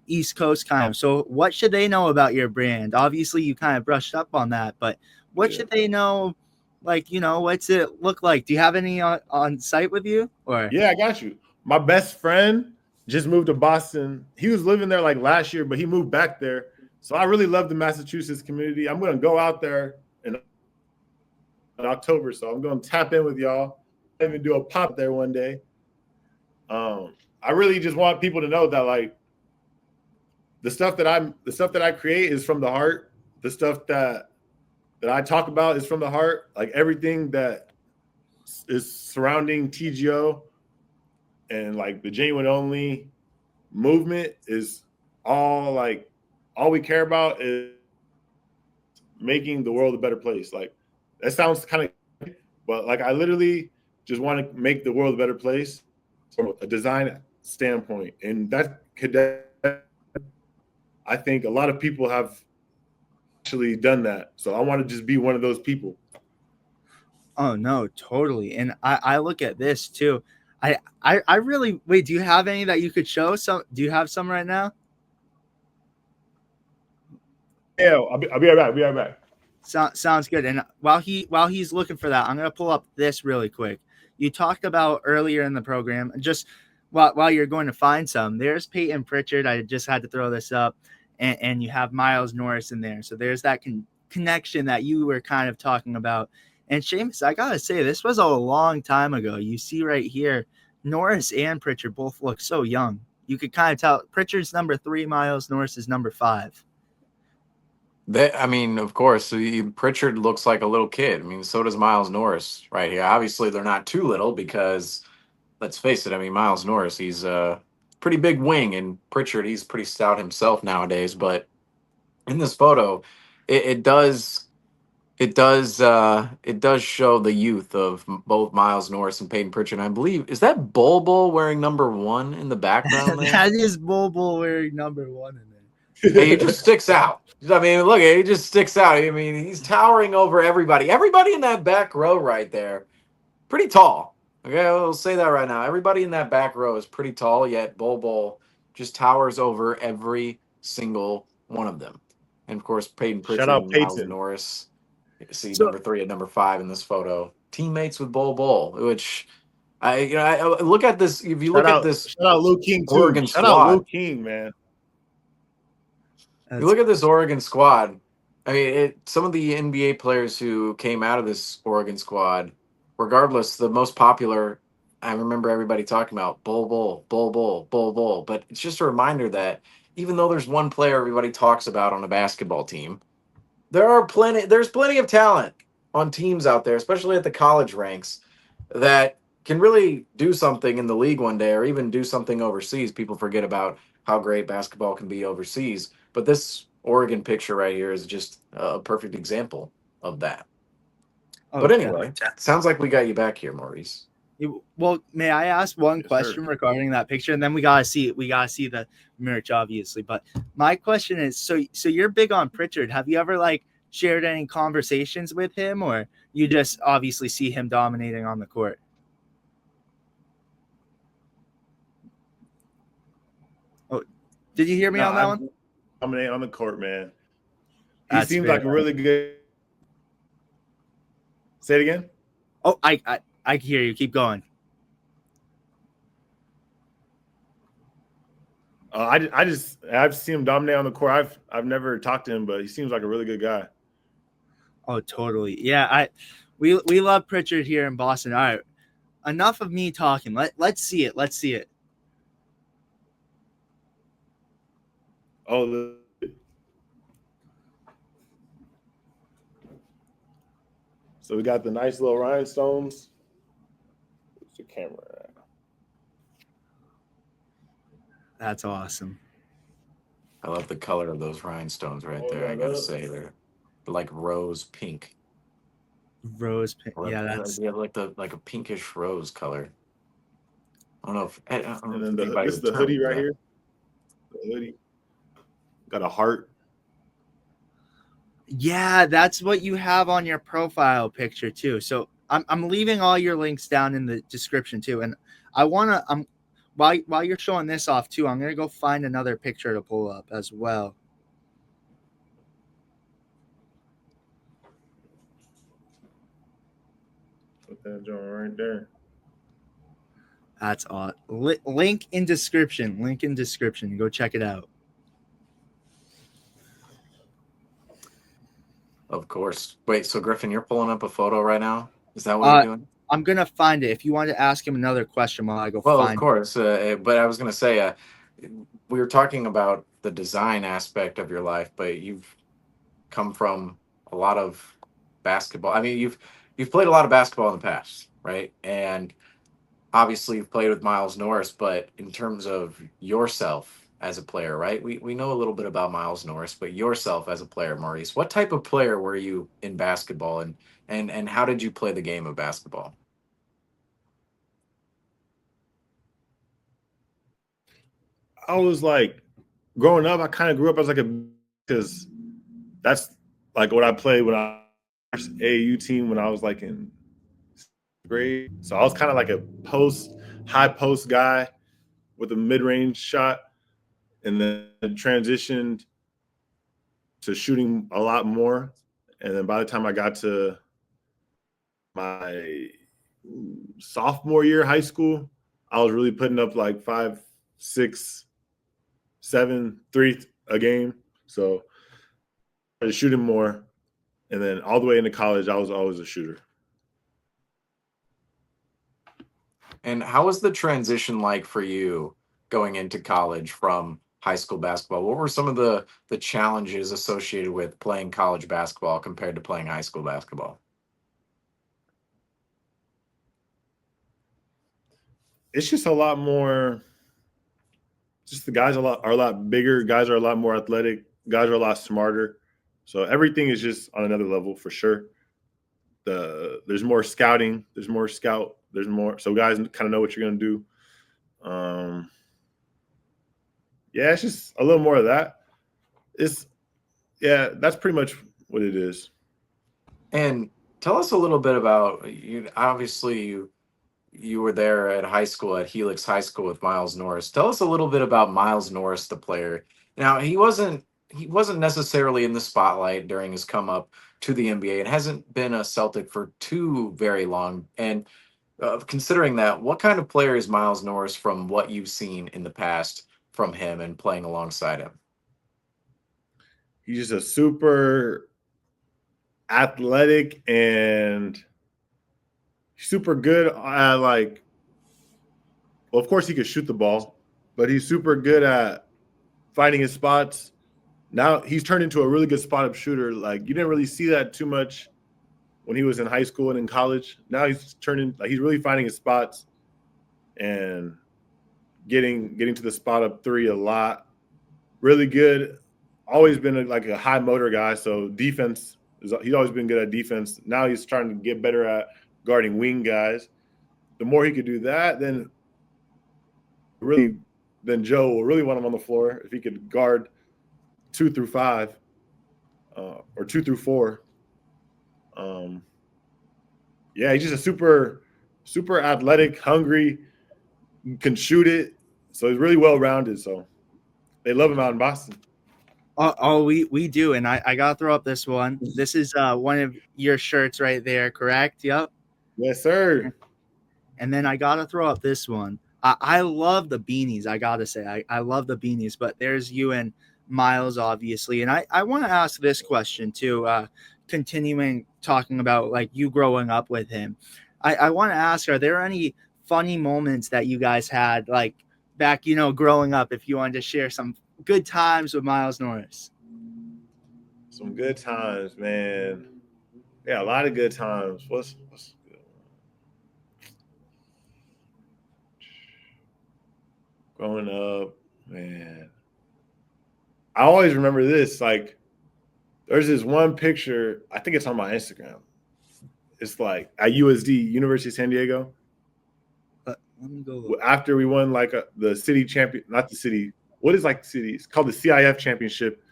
East Coast kind of. So what should they know about your brand? Obviously, you kind of brushed up on that, but what should they know? Like, what's it look like? Do you have any on site with you? Or yeah, I got you. My best friend just moved to Boston. He was living there like last year, but he moved back there. So I really love the Massachusetts community. I'm going to go out there in October. So I'm going to tap in with y'all. Even do a pop there one day. I really just want people to know that like the stuff that I create is from the heart. The stuff that I talk about is from the heart. Like everything that is surrounding TGO and like the genuine only movement is all we care about is making the world a better place. Like that sounds kind of, but like I literally just want to make the world a better place from a design standpoint. And that could, I think a lot of people have actually done that. So I want to just be one of those people. Oh no, totally. And I look at this too. I really wait. Do you have any that you could show? Do you have some right now? Yeah, I'll be right back. Sounds good. And while he's looking for that, I'm gonna pull up this really quick. You talked about earlier in the program, just while you're going to find some. There's Peyton Pritchard. I just had to throw this up, and you have Miles Norris in there. So there's that connection that you were kind of talking about. And Seamus, I gotta say, this was a long time ago. You see right here, Norris and Pritchard both look so young. You could kind of tell Pritchard's number 3, Miles Norris is number 5. I mean, of course, Pritchard looks like a little kid. I mean, so does Miles Norris right here. Obviously, they're not too little because, let's face it, I mean, Miles Norris, he's a pretty big wing, and Pritchard, he's pretty stout himself nowadays. But in this photo, it does show the youth of both Miles Norris and Peyton Pritchard. And I believe, is that Bol wearing number 1 in the background there? That is Bol wearing number 1 in there. Hey, he just sticks out. I mean, look, he just sticks out. I mean, he's towering over everybody. Everybody in that back row right there, pretty tall. Okay, I'll say that right now. Everybody in that back row is pretty tall, yet Bol just towers over every single one of them. And of course, Peyton Pritchard and Miles Norris. See number 3 and number 5 in this photo. Teammates with Bol, which I look at this. If you look at this, shout out Lou King too. Oregon Shout squad. out Lou King, man. You look at this Oregon squad. I mean, some of the NBA players who came out of this Oregon squad, regardless, the most popular, I remember everybody talking about Bol. But it's just a reminder that even though there's one player everybody talks about on a basketball team, there's plenty of talent on teams out there, especially at the college ranks, that can really do something in the league one day or even do something overseas. People forget about how great basketball can be overseas. But this Oregon picture right here is just a perfect example of that. But Okay. anyway, sounds like we got you back here, Maurice. Well, may I ask one Yes, question sir. regarding that picture, and then we gotta see it. We gotta see the merch, obviously. But my question is, so you're big on Pritchard. Have you ever like shared any conversations with him, or you just obviously see him dominating on the court? Oh, did you hear me No, on that I one? dominate on the court, man. He That's seems fair. like a really good. Say it again. Oh, I can hear you. Keep going. I've seen him dominate on the court. I've never talked to him, but he seems like a really good guy. Oh, totally. Yeah, we love Pritchard here in Boston. All right, enough of me talking. Let's see it. Let's see it. Oh, so we got the nice little rhinestones. Where's the camera at? That's awesome. I love the color of those rhinestones right Oh, there. I that gotta up. say, they're like rose pink. Rose pink. Or Yeah, that's they have like a pinkish rose color. I don't know And if then anybody this is would the term hoodie it right that. here. The hoodie got a heart. yeah, that's what you have on your profile picture too. So I'm leaving all your links down in the description too. And I wanna while you're showing this off too, I'm gonna go find another picture to pull up as well. Put that joint right there. That's odd. Link in description. Link in description. Go check it out. Of course. Wait, so Griffin, you're pulling up a photo right now? Is that what you're doing? I'm gonna find it. If you want to ask him another question while I go Well, of find it. course. But I was going to say, we were talking about the design aspect of your life, but you've come from a lot of basketball. I mean, you've played a lot of basketball in the past, right? And obviously you've played with Miles Norris, but in terms of yourself as a player, right? We know a little bit about Miles Norris, but yourself as a player, Maurice, what type of player were you in basketball, and how did you play the game of basketball? I was like, growing up, I kind of grew up as like because that's like what I played when I first AAU team when I was like in grade. So I was kind of like a high post guy with a mid range shot, and then transitioned to shooting a lot more. And then by the time I got to my sophomore year of high school, I was really putting up like 5, 6, 7, 3 a game. So I was shooting more. And then all the way into college, I was always a shooter. And how was the transition like for you going into college from high school basketball? What were some of the challenges associated with playing college basketball compared to playing high school basketball? It's just a lot more. Just the guys are a lot bigger. Guys are a lot more athletic. Guys are a lot smarter. So everything is just on another level for sure. There's more scouting. There's more scout. There's more. So guys kind of know what you're gonna do. Yeah, it's just a little more of that. That's pretty much what it is. And tell us a little bit about you. Obviously, you were there at high school at Helix High School with Miles Norris. Tell us a little bit about Miles Norris, the player. Now, he wasn't necessarily in the spotlight during his come up to the NBA and hasn't been a Celtic for too very long. And considering that, what kind of player is Miles Norris from what you've seen in the past from him and playing alongside him? He's just a super athletic and super good at like. Well, of course he could shoot the ball, but he's super good at finding his spots. Now he's turned into a really good spot-up shooter. Like you didn't really see that too much when he was in high school and in college. Now he's he's really finding his spots and getting to the spot-up three a lot. Really good. Always been a high motor guy. So defense, he's always been good at defense. Now he's trying to get better at guarding wing guys. The more he could do that, then Joe will really want him on the floor if he could guard 2 through 5 or 2 through 4. Yeah, he's just a super athletic, hungry, can shoot it. So he's really well-rounded. So they love him out in Boston. We do. And I got to throw up this one. This is one of your shirts right there, correct? Yep. Yes, sir. And then I got to throw up this one. I love the beanies, I got to say. I love the beanies, but there's you and Miles, obviously. And I want to ask this question, too, continuing talking about, like, you growing up with him. I want to ask, are there any funny moments that you guys had, like, back, growing up, if you wanted to share some good times with Miles Norris? Some good times, man. Yeah, a lot of good times. What's good? Growing up, man. I always remember this. Like, there's this one picture. I think it's on my Instagram. It's like at USD, University of San Diego. Let me go look. After we won the city champion, not the city. What is the city? It's called the CIF championship.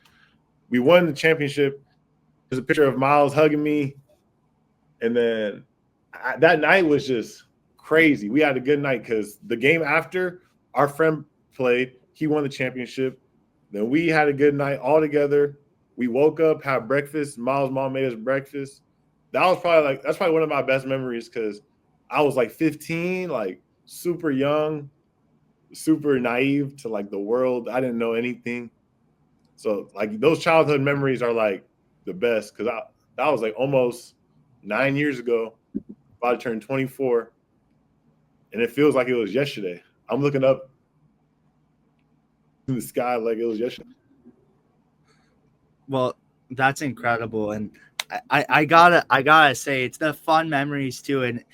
We won the championship. There's a picture of Miles hugging me. And then that night was just crazy. We had a good night because the game after, our friend played. He won the championship. Then we had a good night all together. We woke up, had breakfast. Miles' mom made us breakfast. That's probably one of my best memories because I was like 15, like super young, super naive to like the world. I didn't know anything. So like those childhood memories are like the best because that was like almost 9 years ago. About to turn 24. And it feels like it was yesterday. I'm looking up in the sky like it was yesterday. Well, that's incredible. And I gotta say it's the fun memories too. And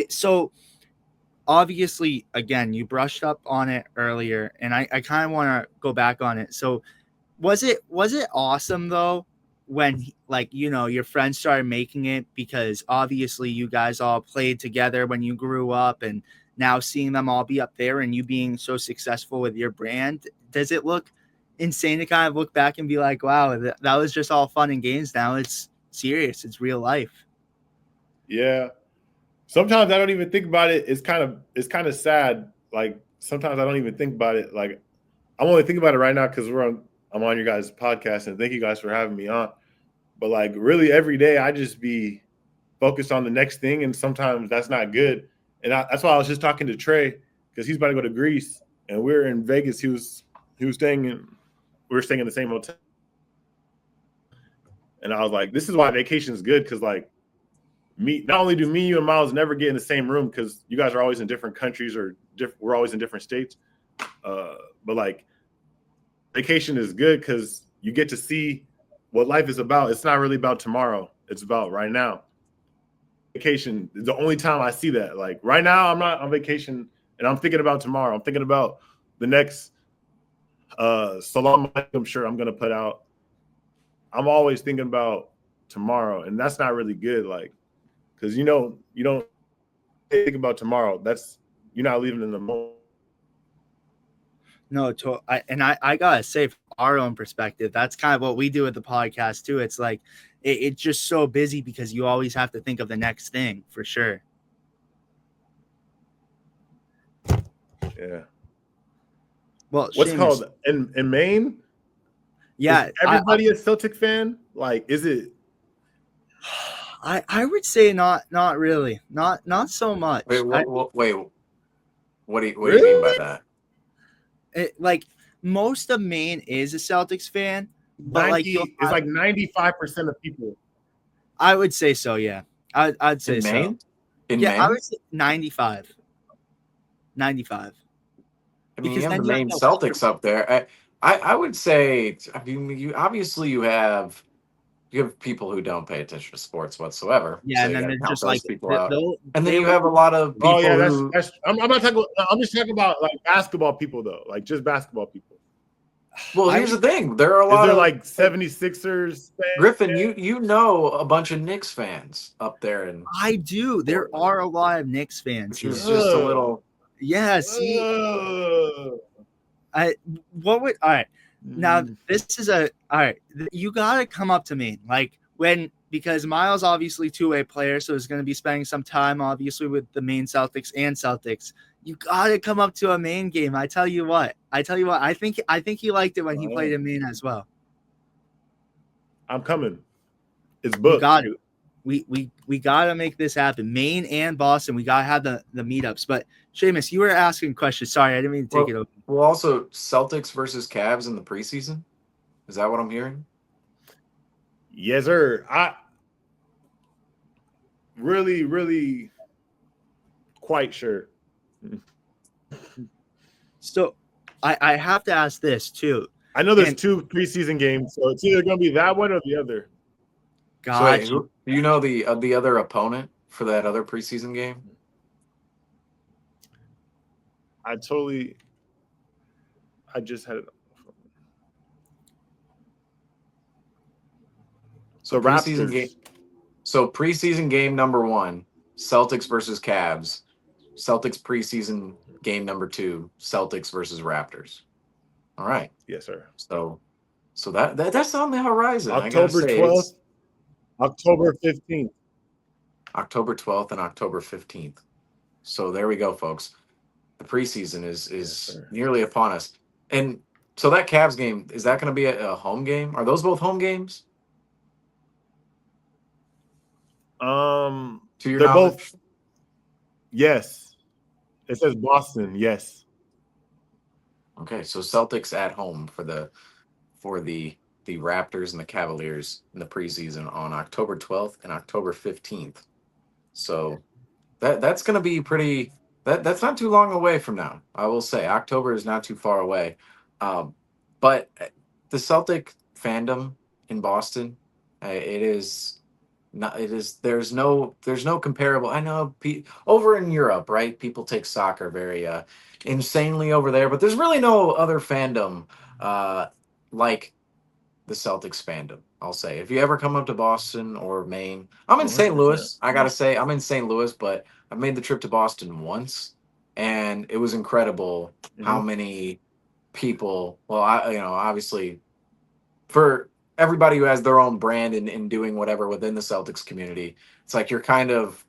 so obviously, again, you brushed up on it earlier, and I kind of want to go back on it. So was it awesome though when your friends started making it, because obviously you guys all played together when you grew up, and now seeing them all be up there and you being so successful with your brand, does it look insane to kind of look back and be like, wow, that was just all fun and games? Now it's serious. It's real life. Yeah. Sometimes I don't even think about it. It's kind of sad. Like sometimes I don't even think about it. Like I'm only thinking about it right now because I'm on your guys' podcast, and thank you guys for having me on. But like really every day I just be focused on the next thing, and sometimes that's not good. And that's why I was just talking to Trey because he's about to go to Greece, and we're in Vegas. We were staying in the same hotel, and I was like, this is why vacation is good because like not only do you and Miles never get in the same room because you guys are always in different countries or we're always in different states, but like vacation is good because you get to see what life is about. It's not really about tomorrow. It's about right now. Vacation is the only time I see that. Like right now, I'm not on vacation and I'm thinking about tomorrow. I'm thinking about the next Salam Alaikum shirt I'm gonna put out. I'm always thinking about tomorrow, and that's not really good. Like, because you don't think about tomorrow. You're not living in the moment. No, I gotta say, from our own perspective, that's kind of what we do with the podcast too. It's like it's just so busy because you always have to think of the next thing, for sure. Yeah. Well, what's Seamus, called in Maine? Yeah, is everybody a Celtic fan? Like, is it? I would say not really, not so much. Wait, what do you Really? mean by that? Like most of Maine is a Celtics fan, but it's like 95% of people. I would say so. Yeah, I'd say in so. Maine? In yeah, Maine? I would say 95. I mean, you have the Maine Celtics up there. I would say, I mean, you have people who don't pay attention to sports whatsoever, Yeah, so and you then got to they're count just like those people out. And then they you will. have a lot of Oh people yeah, who, that's. I'm not talking. I'm just talking about like basketball people though, like just basketball people. well, I here's would the thing: there are a Is lot there of like 76ers Griffin. You know a bunch of Knicks fans up there in I do. There Portland, are a lot of Knicks fans which here. is just a Ugh. little. Yeah, see, Ugh. I what would all right. Now Mm. this is a all right. You gotta come up to me like when because Miles obviously two-way player, so he's gonna be spending some time obviously with the main Celtics and Celtics. You gotta come up to a Maine game. I tell you what. I think he liked it when he played in Maine as well. I'm coming. It's You booked. got to. We gotta make this happen. Maine and Boston. We gotta have the meetups. But Seamus, you were asking questions. Sorry, I didn't mean to take it over. Well, also Celtics versus Cavs in the preseason. Is that what I'm hearing? Yes, sir. I really quite sure. So I have to ask this too. I know there's And 2 preseason games, so it's either going to be that one or the other. So wait, gotcha. do you know the other opponent for that other preseason game? I just had it. So The preseason game. Raptors. So preseason game number 1, Celtics versus Cavs. Celtics preseason game number 2, Celtics versus Raptors. All right. Yes, sir. So that's on the horizon. I gotta October say, 12th, it's October 15th. October 12th and October 15th. So there we go, folks. The preseason is nearly upon us. And so that Cavs game, is that going to be a home game? Are those both home games? To your They're knowledge? both. Yes, it says Boston. Yes. Okay, so Celtics at home for the Raptors and the Cavaliers in the preseason on October 12th and October 15th. So that's going to be pretty. That's not too long away from now. I will say October is not too far away. But the Celtic fandom in Boston, it is not. It is there's no comparable. I know over in Europe, right? People take soccer very insanely over there, but there's really no other fandom like the Celtics fandom. I'll say if you ever come up to Boston or Maine, I'm in St. 100%. Louis. I gotta say I'm in St. Louis, but I've made the trip to Boston once, and it was incredible how many people. Well, obviously for everybody who has their own brand in doing whatever within the Celtics community, it's like you're kind of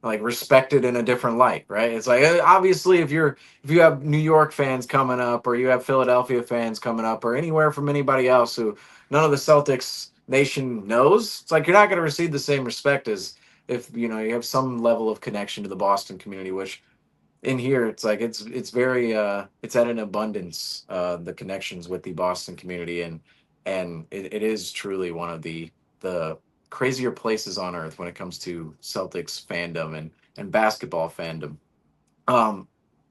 like respected in a different light, right? It's like obviously if you have New York fans coming up or you have Philadelphia fans coming up or anywhere from anybody else who none of the Celtics nation knows, it's like you're not going to receive the same respect as if you have some level of connection to the Boston community, which in here it's like it's very it's at an abundance, the connections with the Boston community, and it is truly one of the crazier places on earth when it comes to Celtics fandom and basketball fandom.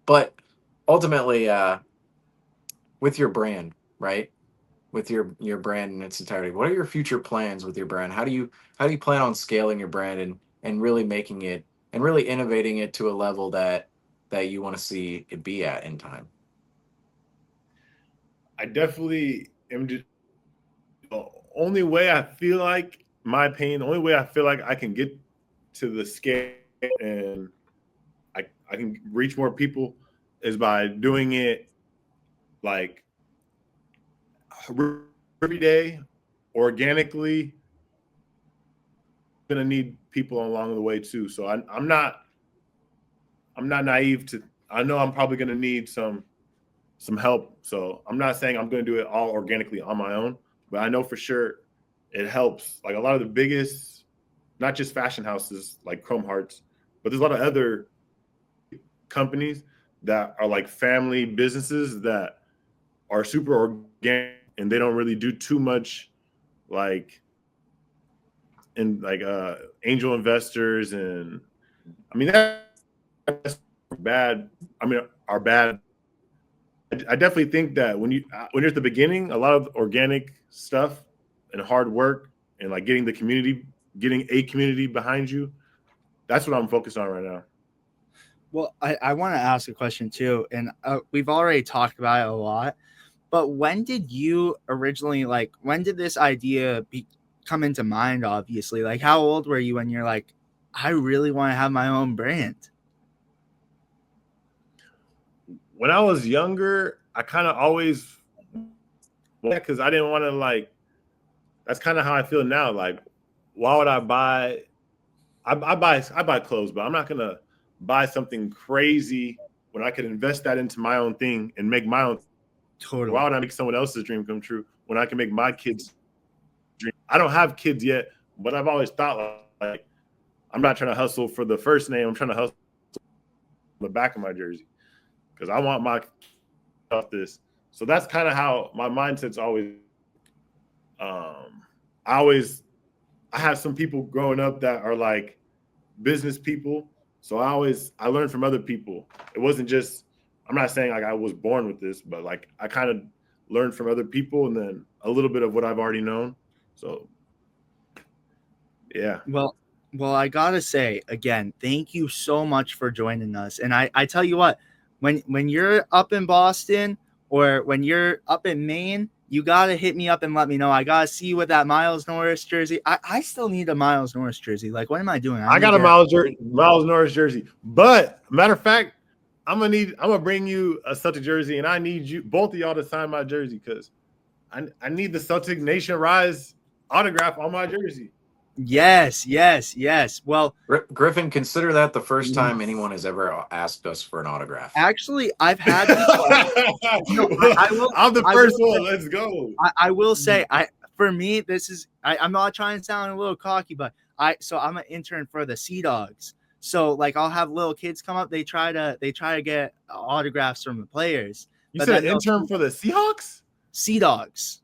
But ultimately, with your brand, right? With your brand in its entirety, what are your future plans with your brand? How do you plan on scaling your brand and really making it and really innovating it to a level that you want to see it be at in time? I definitely am. Just, the only way I feel like, my opinion, the only way I feel like I can get to the scale and I can reach more people is by doing it like every day, organically. Gonna need people along the way too. So I'm not naive to. I know I'm probably gonna need some help. So I'm not saying I'm gonna do it all organically on my own, but I know for sure it helps. Like a lot of the biggest, not just fashion houses like Chrome Hearts, but there's a lot of other companies that are like family businesses that are super organic and they don't really do too much like in like angel investors. And I mean that's bad. I mean are bad I definitely think that when you're at the beginning, a lot of organic stuff and hard work and like getting a community behind you, that's what I'm focused on right now. Well, I want to ask a question too, and we've already talked about it a lot. But when did you originally when did this idea come into mind? Obviously, like how old were you when you're like, I really want to have my own brand? When I was younger, I kind of always, because I didn't want to that's kind of how I feel now. Like, why would I buy? I buy clothes, but I'm not gonna buy something crazy when I could invest that into my own thing and make my own. Totally. Why would I make someone else's dream come true when I can make my kids' dream? I don't have kids yet, but I've always thought like I'm not trying to hustle for the first name. I'm trying to hustle on the back of my jersey because I want my off this. So that's kind of how my mindset's always. I have some people growing up that are like business people. So I learned from other people. It wasn't just, I'm not saying like I was born with this, but like I kind of learned from other people and then a little bit of what I've already known. So yeah. Well, I gotta say again, thank you so much for joining us. And I tell you what, when you're up in Boston or when you're up in Maine, you gotta hit me up and let me know. I gotta see you with that Miles Norris jersey. I still need a Miles Norris jersey. Like, what am I doing? I got a Miles Norris jersey. But matter of fact, I'm gonna bring you a Celtic jersey, and I need you both of y'all to sign my jersey because I need the Celtics Nation Rise autograph on my jersey. Yes. Well, Griffin, consider that the first time anyone has ever asked us for an autograph. Actually, I've had. I'm the first one. Let's go. I will say, for me, this is. I'm not trying to sound a little cocky, but I'm an intern for the Sea Dogs. So like, I'll have little kids come up. They try to get autographs from the players. You said an intern for the Seahawks? Sea Dogs.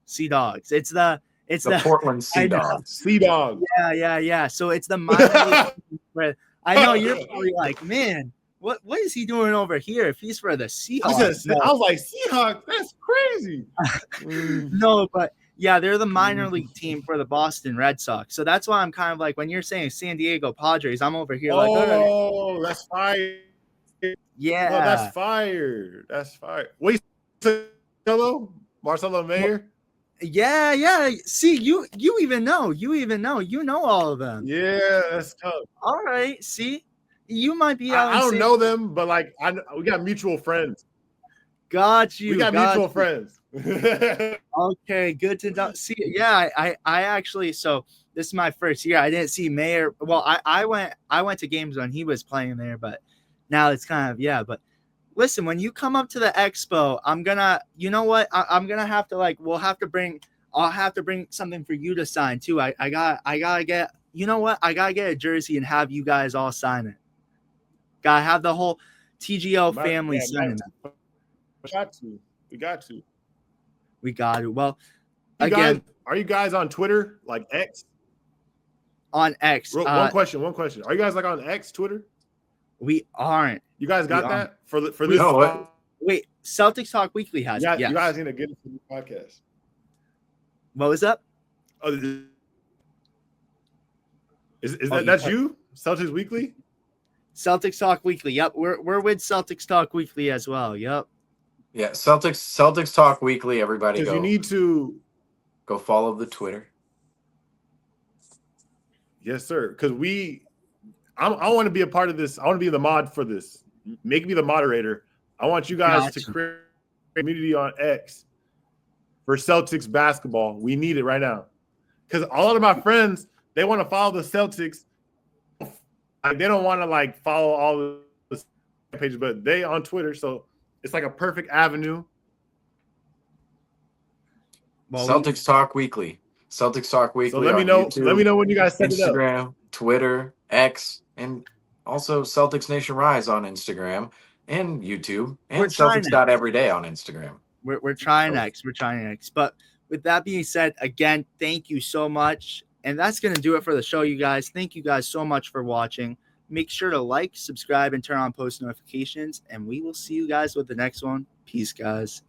It's the Portland Sea Dogs. Sea Dogs. Yeah. So it's the minor league where I know you're probably like, man, what is he doing over here if he's for the Seahawks? I was like, Seahawks, that's crazy. No, but yeah, they're the minor league team for the Boston Red Sox. So that's why I'm kind of like, when you're saying San Diego Padres, I'm over here like, oh, that's fire. Yeah. No, that's fire. That's fire. Wait, Marcelo Mayer? Yeah. See, you even know. You know all of them. Yeah, that's tough. All right. See, you might be. I don't know them, but like we got mutual friends. Got you. We got mutual friends. Okay, good to know. See, yeah, I actually. So this is my first year. I didn't see Mayer. Well, I went to games when he was playing there, but now it's kind of But listen, when you come up to the expo, I'm gonna, you know what? I'm gonna have to I'll have to bring something for you to sign too. I gotta get, you know what? I gotta get a jersey and have you guys all sign it. Gotta have the whole TGO family sign it. We got to. Well, are you guys on Twitter, like X? On X. One question. Are you guys like on X, Twitter? We aren't. You guys got that for this? Wait, Celtics Talk Weekly has it. You guys need to get it for the podcast. What was that? Oh, that's you? Celtics Weekly? Celtics Talk Weekly. Yep, we're with Celtics Talk Weekly as well. Yep. Yeah, Celtics Talk Weekly. Everybody go. You need to go follow the Twitter. Yes, sir. Because I want to be a part of this. I want to be the mod for this. Make me the moderator. I want you guys to create a community on X for Celtics basketball. We need it right now. Because a lot of my friends, they want to follow the Celtics. Like, they don't want to follow all the pages, but they on Twitter. So it's like a perfect avenue. Well, Celtics Talk Weekly. Celtics Talk Weekly. So let me know. YouTube, let me know when you guys set it up. Instagram, Twitter, X, and also Celtics Nation Rise on Instagram and YouTube, and Celtics.everyday on Instagram. We're trying X. We're trying X. But with that being said, again, thank you so much. And that's going to do it for the show, you guys. Thank you guys so much for watching. Make sure to like, subscribe, and turn on post notifications. And we will see you guys with the next one. Peace, guys.